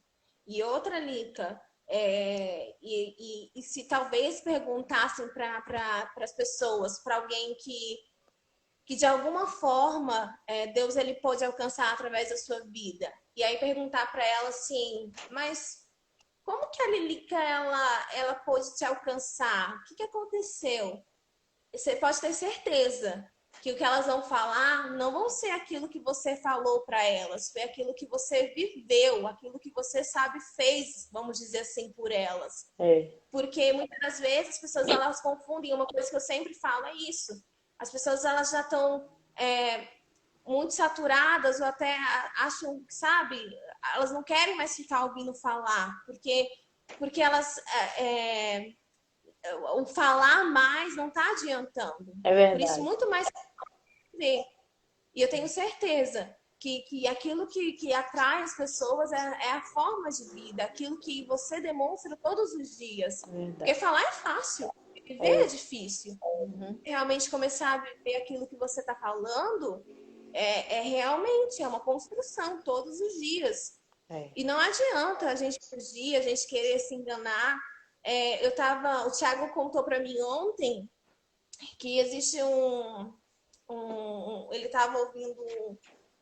E outra, Lica, e se talvez perguntassem para as pessoas, para alguém que de alguma forma Deus ele pôde alcançar através da sua vida, e aí perguntar para ela assim, mas como que a Lilica ela pôde te alcançar? O que aconteceu? Você pode ter certeza que o que elas vão falar não vão ser aquilo que você falou para elas, foi aquilo que você viveu, aquilo que você sabe fez, vamos dizer assim, por elas. Porque muitas das vezes as pessoas elas confundem, uma coisa que eu sempre falo é isso. As pessoas elas já estão muito saturadas ou até acham, sabe, elas não querem mais ficar ouvindo falar, porque elas o falar mais não está adiantando. É verdade. Por isso, muito mais ver. E eu tenho certeza que aquilo que atrai as pessoas é a forma de vida, aquilo que você demonstra todos os dias. Porque falar é fácil, viver é difícil. Realmente começar a viver aquilo que você está falando realmente uma construção todos os dias. E não adianta a gente fugir, a gente querer se enganar. O Thiago contou para mim ontem que existe ele estava ouvindo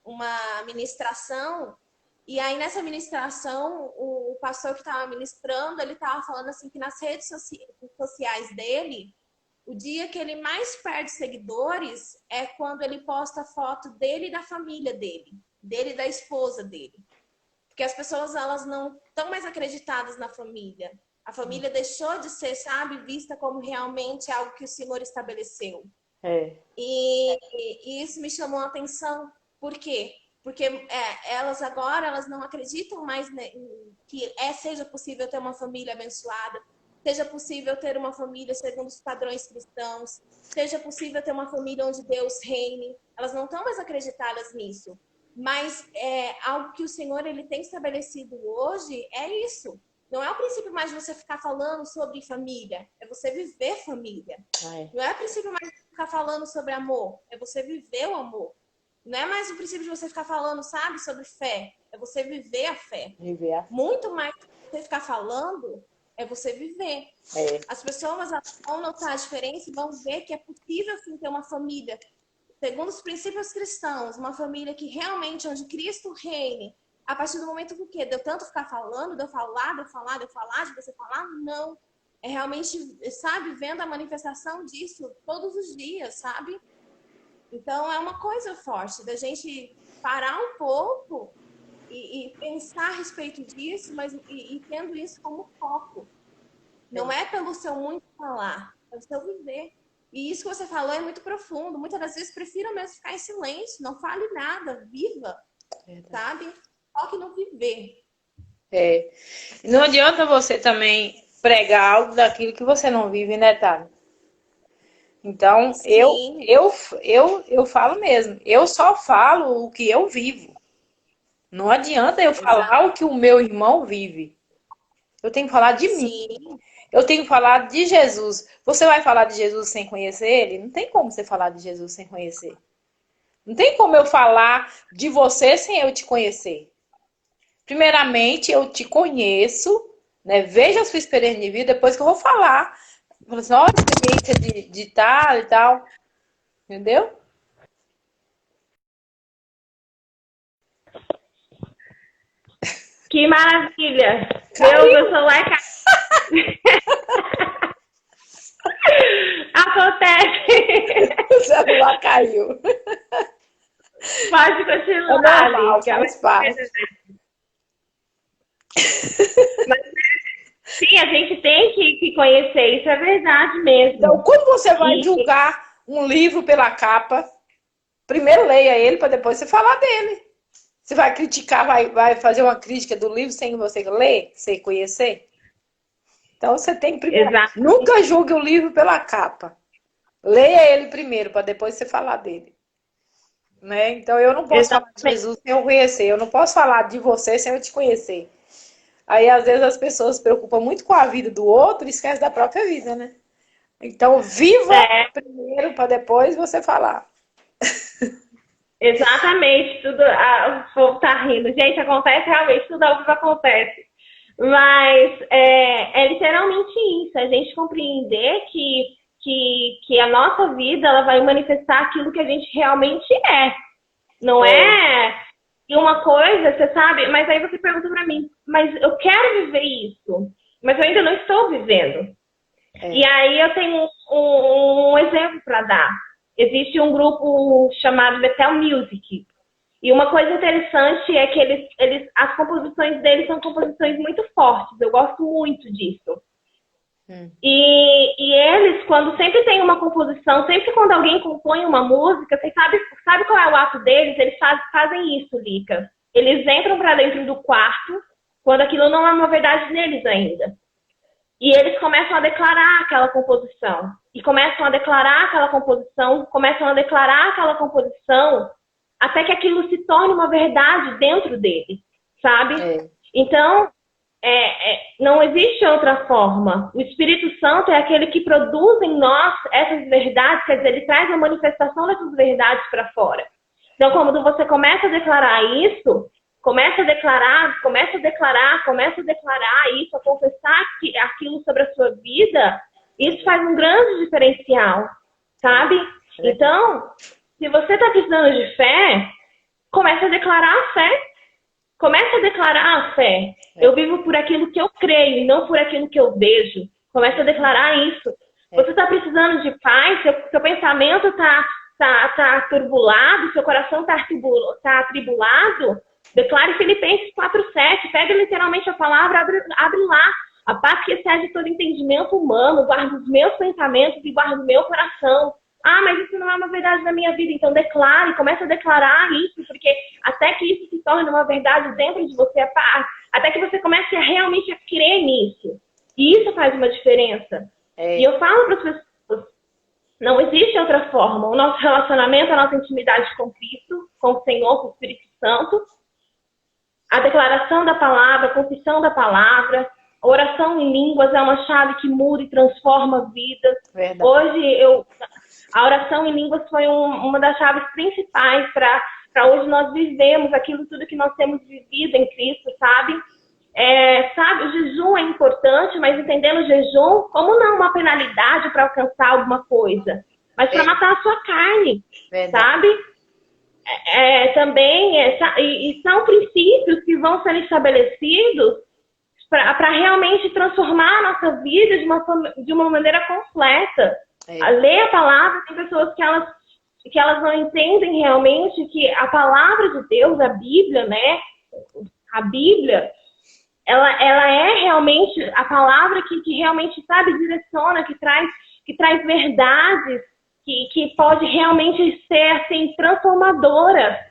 uma ministração, e aí nessa ministração o pastor que estava ministrando, ele estava falando assim que nas redes sociais dele, o dia que ele mais perde seguidores é quando ele posta foto dele e da família dele e da esposa dele. Porque as pessoas elas não estão mais acreditadas na família. A família deixou de ser, sabe, vista como realmente algo que o Senhor estabeleceu. E isso me chamou a atenção. Por quê? Porque elas agora elas não acreditam mais que seja possível ter uma família abençoada, seja possível ter uma família segundo os padrões cristãos, seja possível ter uma família onde Deus reine. Elas não estão mais acreditadas nisso. Mas algo que o Senhor ele tem estabelecido hoje é isso. Não é o princípio mais de você ficar falando sobre família, é você viver família. Não é o princípio mais de ficar falando sobre amor, é você viver o amor. Não é mais o princípio de você ficar falando, sabe, sobre fé, é você viver a fé. Muito mais do que você ficar falando, é você viver. As pessoas vão notar a diferença e vão ver que é possível sim ter uma família, segundo os princípios cristãos, uma família que realmente, onde Cristo reine. A partir do momento que de eu tanto ficar falando, de eu falar, de você falar, não. É realmente, sabe, vendo a manifestação disso todos os dias, sabe? Então, é uma coisa forte da gente parar um pouco e pensar a respeito disso, mas e tendo isso como foco. Não é pelo seu muito falar, é o seu viver. E isso que você falou é muito profundo. Muitas das vezes, prefiro mesmo ficar em silêncio, não fale nada, viva, sabe? Foque no viver. Não adianta você também pregar algo daquilo que você não vive, né, Tara? Então, eu falo mesmo. Eu só falo o que eu vivo. Não adianta eu falar o que o meu irmão vive. Eu tenho que falar de mim. Eu tenho que falar de Jesus. Você vai falar de Jesus sem conhecer ele? Não tem como você falar de Jesus sem conhecer. Não tem como eu falar de você sem eu te conhecer. Primeiramente, eu te conheço, né? Veja a sua experiência de vida, depois que eu vou falar. Falo assim, olha a experiência de tal e tal. Entendeu? Que maravilha! Meu celular caiu. Acontece. O celular caiu. Pode continuar, Lídia. Faz parte. Mas, sim, a gente tem que conhecer, isso é verdade mesmo. Então, como você vai julgar um livro pela capa? Primeiro leia ele para depois você falar dele. Você vai criticar, vai fazer uma crítica do livro sem você ler, sem conhecer? Então você tem que primeiro. Nunca julgue o livro pela capa. Leia ele primeiro para depois você falar dele. Né? Então eu não posso falar de Jesus sem eu conhecer. Eu não posso falar de você sem eu te conhecer. Aí, às vezes, as pessoas se preocupam muito com a vida do outro e esquecem da própria vida, né? Então, viva primeiro para depois você falar. Exatamente, tudo. O povo tá rindo. Gente, acontece realmente, tudo ao vivo acontece. Mas é literalmente isso, a gente compreender que a nossa vida ela vai manifestar aquilo que a gente realmente é. Não é uma coisa, você sabe, mas aí você pergunta pra mim, mas eu quero viver isso, mas eu ainda não estou vivendo. E aí eu tenho um exemplo para dar. Existe um grupo chamado Bethel Music. E uma coisa interessante é que as composições deles são composições muito fortes. Eu gosto muito disso. E eles, quando sempre tem uma composição, sempre quando alguém compõe uma música, você sabe qual é o ato deles? Eles fazem isso, Lica. Eles entram para dentro do quarto, quando aquilo não é uma verdade neles ainda. E eles começam a declarar aquela composição. E começam a declarar aquela composição, até que aquilo se torne uma verdade dentro dele, sabe? Então, não existe outra forma. O Espírito Santo é aquele que produz em nós essas verdades, quer dizer, ele traz a manifestação dessas verdades para fora. Então, quando você começa a declarar isso, começa a declarar isso, a confessar aquilo sobre a sua vida, isso faz um grande diferencial, sabe? Então, se você está precisando de fé, comece a declarar a fé. Comece a declarar a fé. Eu vivo por aquilo que eu creio e não por aquilo que eu vejo. Comece a declarar isso. Você está precisando de paz, seu pensamento está turbulado, seu coração está atribulado. Declare Filipenses 4:7. Pega literalmente a palavra, abre lá. A paz que excede todo entendimento humano, guarda os meus pensamentos e guarda o meu coração. Ah, mas isso não é uma verdade na minha vida. Então declare, comece a declarar isso, porque até que isso se torne uma verdade dentro de você, até que você comece a realmente a crer nisso. E isso faz uma diferença. E eu falo para as pessoas, não existe outra forma. O nosso relacionamento, a nossa intimidade com Cristo, com o Senhor, com o Espírito Santo, a declaração da palavra, a confissão da palavra, a oração em línguas é uma chave que muda e transforma vidas. Verdade. Hoje, a oração em línguas foi uma das chaves principais para hoje nós vivemos aquilo tudo que nós temos vivido em Cristo, sabe? O jejum é importante, mas entendendo o jejum como não uma penalidade para alcançar alguma coisa, mas para matar a sua carne, sabe? E são princípios que vão ser estabelecidos para realmente transformar a nossa vida de uma maneira completa. Ler a palavra, tem pessoas que elas não entendem realmente que a palavra de Deus, a Bíblia, né? A Bíblia, ela é realmente a palavra que realmente, sabe, direciona, que traz verdades, que pode realmente ser, assim, transformadora.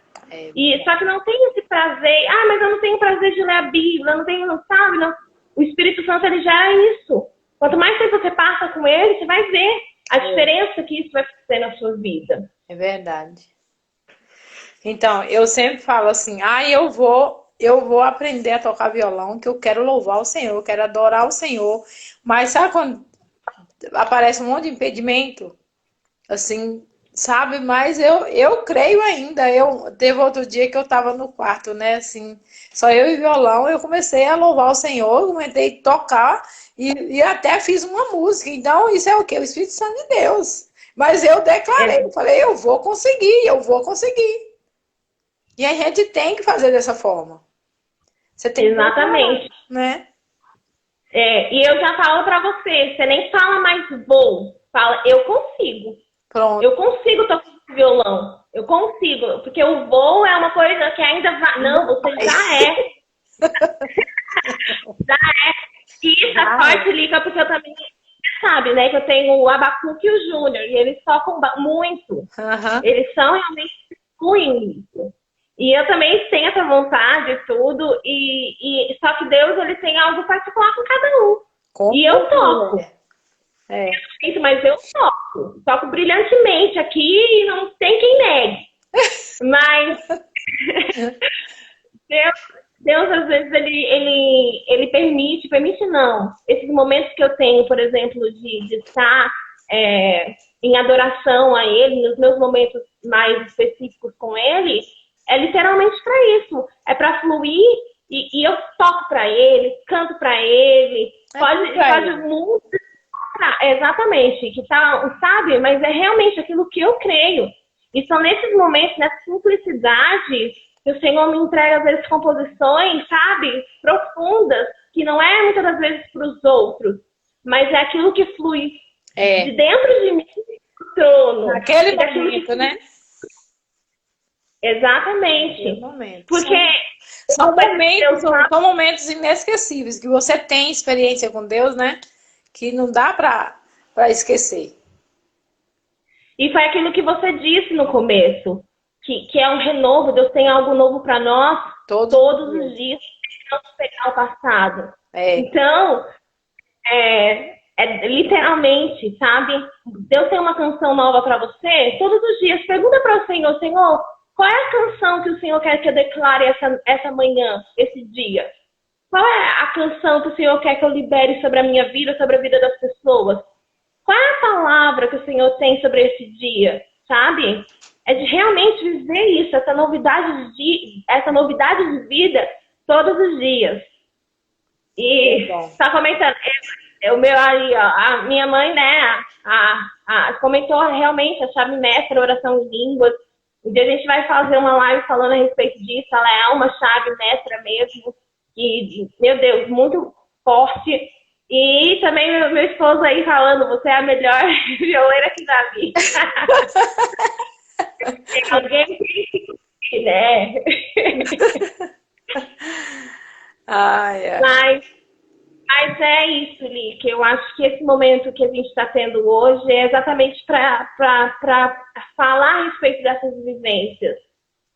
Só que não tem esse prazer. Ah, mas eu não tenho prazer de ler a Bíblia, eu não tenho, sabe? Não. O Espírito Santo, ele gera isso. Quanto mais tempo você passa com ele, você vai ver a diferença que isso vai fazer na sua vida. É verdade. Então, eu sempre falo assim, eu vou aprender a tocar violão, que eu quero louvar o Senhor, eu quero adorar o Senhor. Mas sabe quando aparece um monte de impedimento? Assim, sabe? Mas eu creio ainda. Teve outro dia que eu estava no quarto, né? Assim, só eu e violão, eu comecei a louvar o Senhor, comecei a tocar e até fiz uma música. Então, isso é o quê? O Espírito Santo de Deus. Mas eu declarei, eu falei, eu vou conseguir. E a gente tem que fazer dessa forma. Você tem Exatamente. Que falar, né? E eu já falo pra você nem fala mais vou, fala eu consigo. Pronto. Eu consigo tocar violão. Eu consigo. Porque o voo é uma coisa que ainda vai. Não, você já é. Já é. E isso é forte, Lica, porque eu também, sabe, né? Que eu tenho o Abacuque e o Júnior. E eles tocam muito. Eles são realmente fluem nisso. E eu também tenho essa vontade e tudo. Só que Deus, ele tem algo particular com cada um. E eu toco. Mas eu toco brilhantemente aqui e não tem quem negue. Mas Deus, às vezes, ele permite não. Esses momentos que eu tenho, por exemplo, de estar em adoração a Ele, nos meus momentos mais específicos com Ele, é literalmente para isso. É para fluir e eu toco para Ele, canto para Ele, pode muito. Exatamente, que tá, sabe? Mas é realmente aquilo que eu creio. E são nesses momentos, nessa simplicidade, que o Senhor me entrega, às vezes, composições, sabe? Profundas, que não é muitas das vezes para os outros, mas é aquilo que flui de dentro de mim pro trono. Naquele momento, né? Exatamente. Momento. Porque são momentos inesquecíveis, que você tem experiência com Deus, né? Que não dá para esquecer. E foi aquilo que você disse no começo, que é um renovo, Deus tem algo novo para nós todos os dias, não pegar o passado. Então, literalmente, sabe? Deus tem uma canção nova para você todos os dias. Pergunta para o Senhor, Senhor, qual é a canção que o Senhor quer que eu declare essa manhã, esse dia? Qual é a canção que o Senhor quer que eu libere sobre a minha vida, sobre a vida das pessoas? Qual é a palavra que o Senhor tem sobre esse dia, sabe? É de realmente viver isso, essa novidade de vida todos os dias. E está comentando, o meu aí, ó, a minha mãe, né, comentou realmente a chave mestra, oração em línguas. Um dia a gente vai fazer uma live falando a respeito disso, ela é uma chave mestra mesmo, e, meu Deus, muito forte. E também meu esposo aí falando, você é a melhor violeira que já vi. Alguém que, né? Mas é isso, Li, que eu acho que esse momento que a gente está tendo hoje é exatamente para falar a respeito dessas vivências.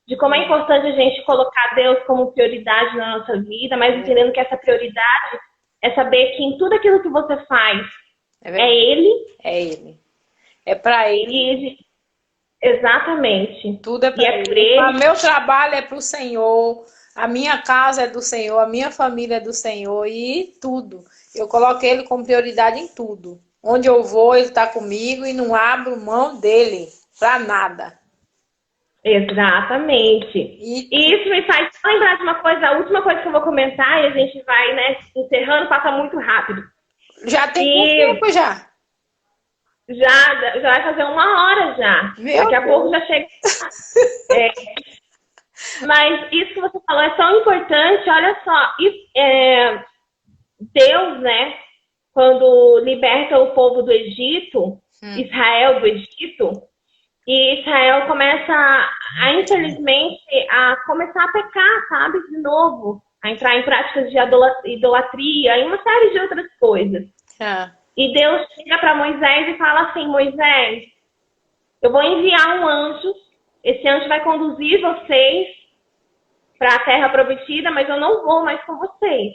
De como é importante a gente colocar Deus como prioridade na nossa vida, mas entendendo que essa prioridade é saber que em tudo aquilo que você faz é Ele. É Ele. É para Ele. Exatamente. Tudo é para Ele. O meu trabalho é para o Senhor. A minha casa é do Senhor. A minha família é do Senhor. E tudo. Eu coloco Ele como prioridade em tudo. Onde eu vou, Ele está comigo e não abro mão dEle para nada. Exatamente. E isso me faz lembrar de uma coisa, a última coisa que eu vou comentar, e a gente vai, né, encerrando, passa muito rápido. Já tem quanto tempo já? Já vai fazer 1 hora já. Daqui a pouco já chega. Mas isso que você falou é tão importante, olha só. Deus, né, quando liberta o povo do Egito, Israel do Egito, e Israel começa infelizmente, a começar a pecar, sabe? De novo. A entrar em práticas de idolatria e uma série de outras coisas. E Deus chega para Moisés e fala assim, Moisés, eu vou enviar um anjo. Esse anjo vai conduzir vocês para a terra prometida, mas eu não vou mais com vocês.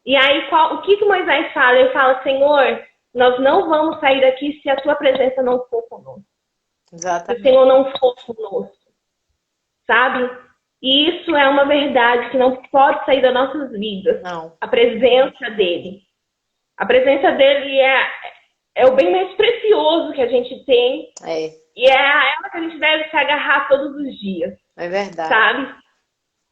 E aí, o que Moisés fala? Ele fala, Senhor, nós não vamos sair daqui se a tua presença não for conosco. Exatamente. Se o Senhor não for conosco, sabe? E isso é uma verdade que não pode sair das nossas vidas. Não. A presença dele. A presença dele é o bem mais precioso que a gente tem. E é a ela que a gente deve se agarrar todos os dias. É verdade. Sabe?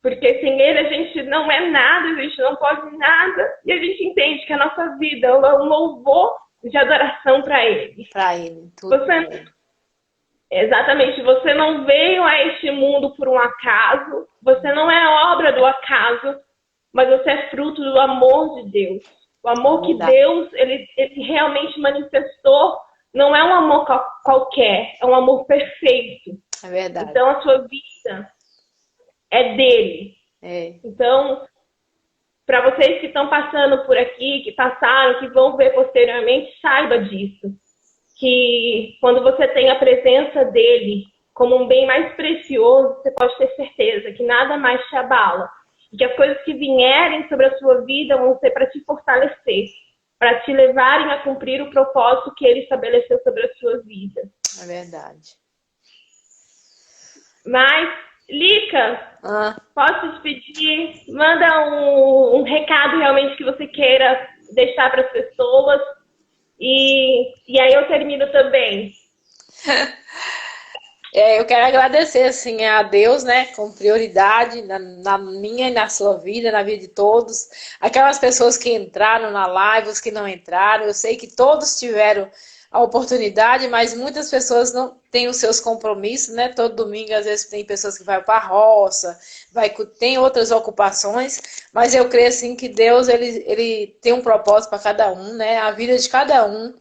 Porque sem ele a gente não é nada, a gente não pode nada. E a gente entende que a nossa vida é um louvor de adoração para ele. Para ele, tudo. Exatamente, você não veio a este mundo por um acaso, você não é obra do acaso, mas você é fruto do amor de Deus. O amor que Deus, ele realmente manifestou, não é um amor qualquer, é um amor perfeito. É verdade. Então a sua vida é dele. Então, para vocês que estão passando por aqui, que passaram, que vão ver posteriormente, saiba disso. Que quando você tem a presença dele como um bem mais precioso, você pode ter certeza que nada mais te abala. E que as coisas que vierem sobre a sua vida vão ser para te fortalecer, para te levarem a cumprir o propósito que ele estabeleceu sobre a sua vida. É verdade. Mas Lica, Ah. posso te pedir? Manda um recado realmente que você queira deixar para as pessoas. E aí eu termino também. Eu quero agradecer assim a Deus, né, com prioridade na minha e na sua vida, na vida de todos. Aquelas pessoas que entraram na live, os que não entraram, eu sei que todos tiveram a oportunidade, mas muitas pessoas não têm os seus compromissos, né? Todo domingo, às vezes, tem pessoas que vão para a roça, tem outras ocupações, mas eu creio assim que Deus ele tem um propósito para cada um, né? A vida de cada um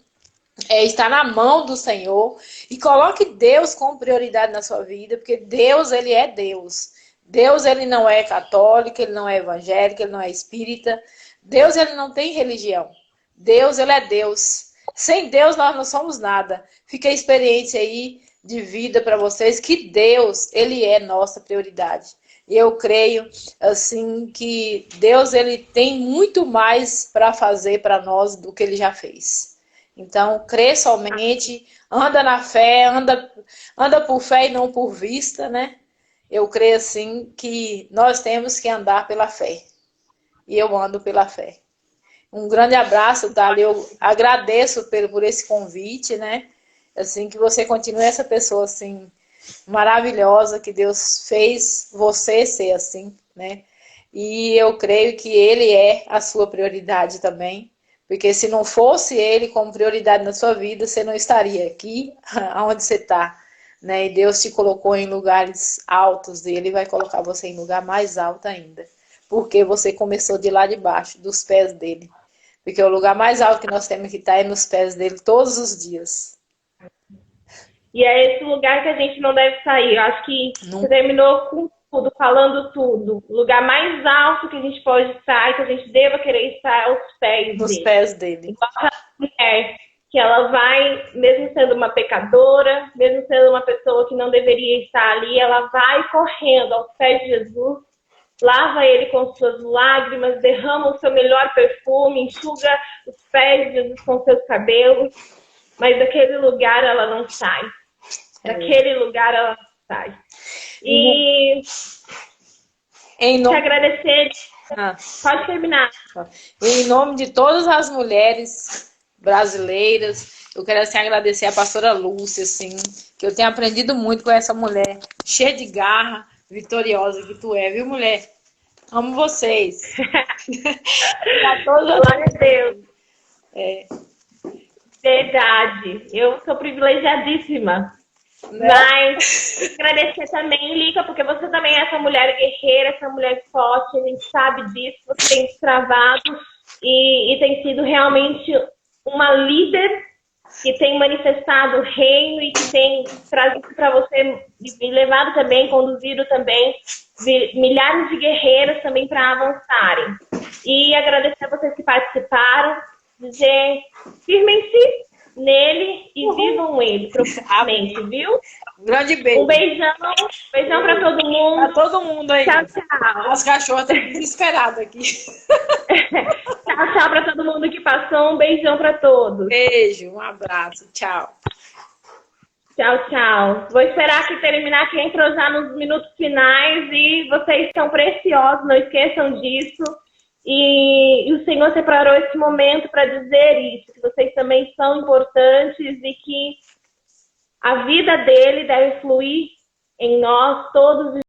está na mão do Senhor e coloque Deus como prioridade na sua vida, porque Deus, ele é Deus. Deus, ele não é católico, ele não é evangélico, ele não é espírita. Deus, ele não tem religião. Deus, ele é Deus. Sem Deus, nós não somos nada. Fica a experiência aí de vida para vocês que Deus, ele é nossa prioridade. E eu creio, assim, que Deus, ele tem muito mais para fazer para nós do que ele já fez. Então, crê somente, anda na fé, anda por fé e não por vista, né? Eu creio assim que nós temos que andar pela fé. E eu ando pela fé. Um grande abraço, Thalia. Eu agradeço por esse convite, né? Assim, que você continue essa pessoa assim maravilhosa que Deus fez você ser assim, né? E eu creio que ele é a sua prioridade também. Porque se não fosse ele como prioridade na sua vida, você não estaria aqui, onde você está. Né? E Deus te colocou em lugares altos e ele vai colocar você em lugar mais alto ainda. Porque você começou de lá de baixo, dos pés dele. Porque o lugar mais alto que nós temos que estar é nos pés dele todos os dias. E é esse lugar que a gente não deve sair. Eu acho que Não. você terminou com tudo, falando tudo. O lugar mais alto que a gente pode estar e que a gente deva querer estar é os pés Nos dele. pés dele. Igual a mulher, que ela vai, mesmo sendo uma pecadora, mesmo sendo uma pessoa que não deveria estar ali, ela vai correndo aos pés de Jesus, lava ele com suas lágrimas, derrama o seu melhor perfume, enxuga os pés de Jesus com seus cabelos, mas daquele lugar ela não sai. Daquele lugar ela não sai. E te agradecer. Pode terminar. Em nome de todas as mulheres brasileiras, eu quero assim agradecer a pastora Lúcia, assim, que eu tenho aprendido muito com essa mulher, cheia de garra, vitoriosa que tu é, viu, mulher? Amo vocês. Glória a Deus. É. Verdade. Eu sou privilegiadíssima. Né? Mas agradecer também, Lica, porque você também é essa mulher guerreira, essa mulher forte, a gente sabe disso, você tem destravado e tem sido realmente uma líder que tem manifestado o reino e que tem trazido para você e levado também, conduzido também milhares de guerreiras também para avançarem. E agradecer a vocês que participaram, dizer firmem-se nele e vivam ele profundamente, viu? Um grande beijo. Um beijão para todo mundo. Pra todo mundo aí. Tchau, tchau. As cachorras estão desesperadas aqui. Tchau para todo mundo que passou. Um beijão para todos. Beijo, um abraço. Tchau. Tchau, tchau. Vou esperar aqui terminar, aqui entrosar nos minutos finais e vocês são preciosos, não esqueçam disso. E o Senhor separou esse momento para dizer isso, que vocês também são importantes e que a vida dele deve fluir em nós todos os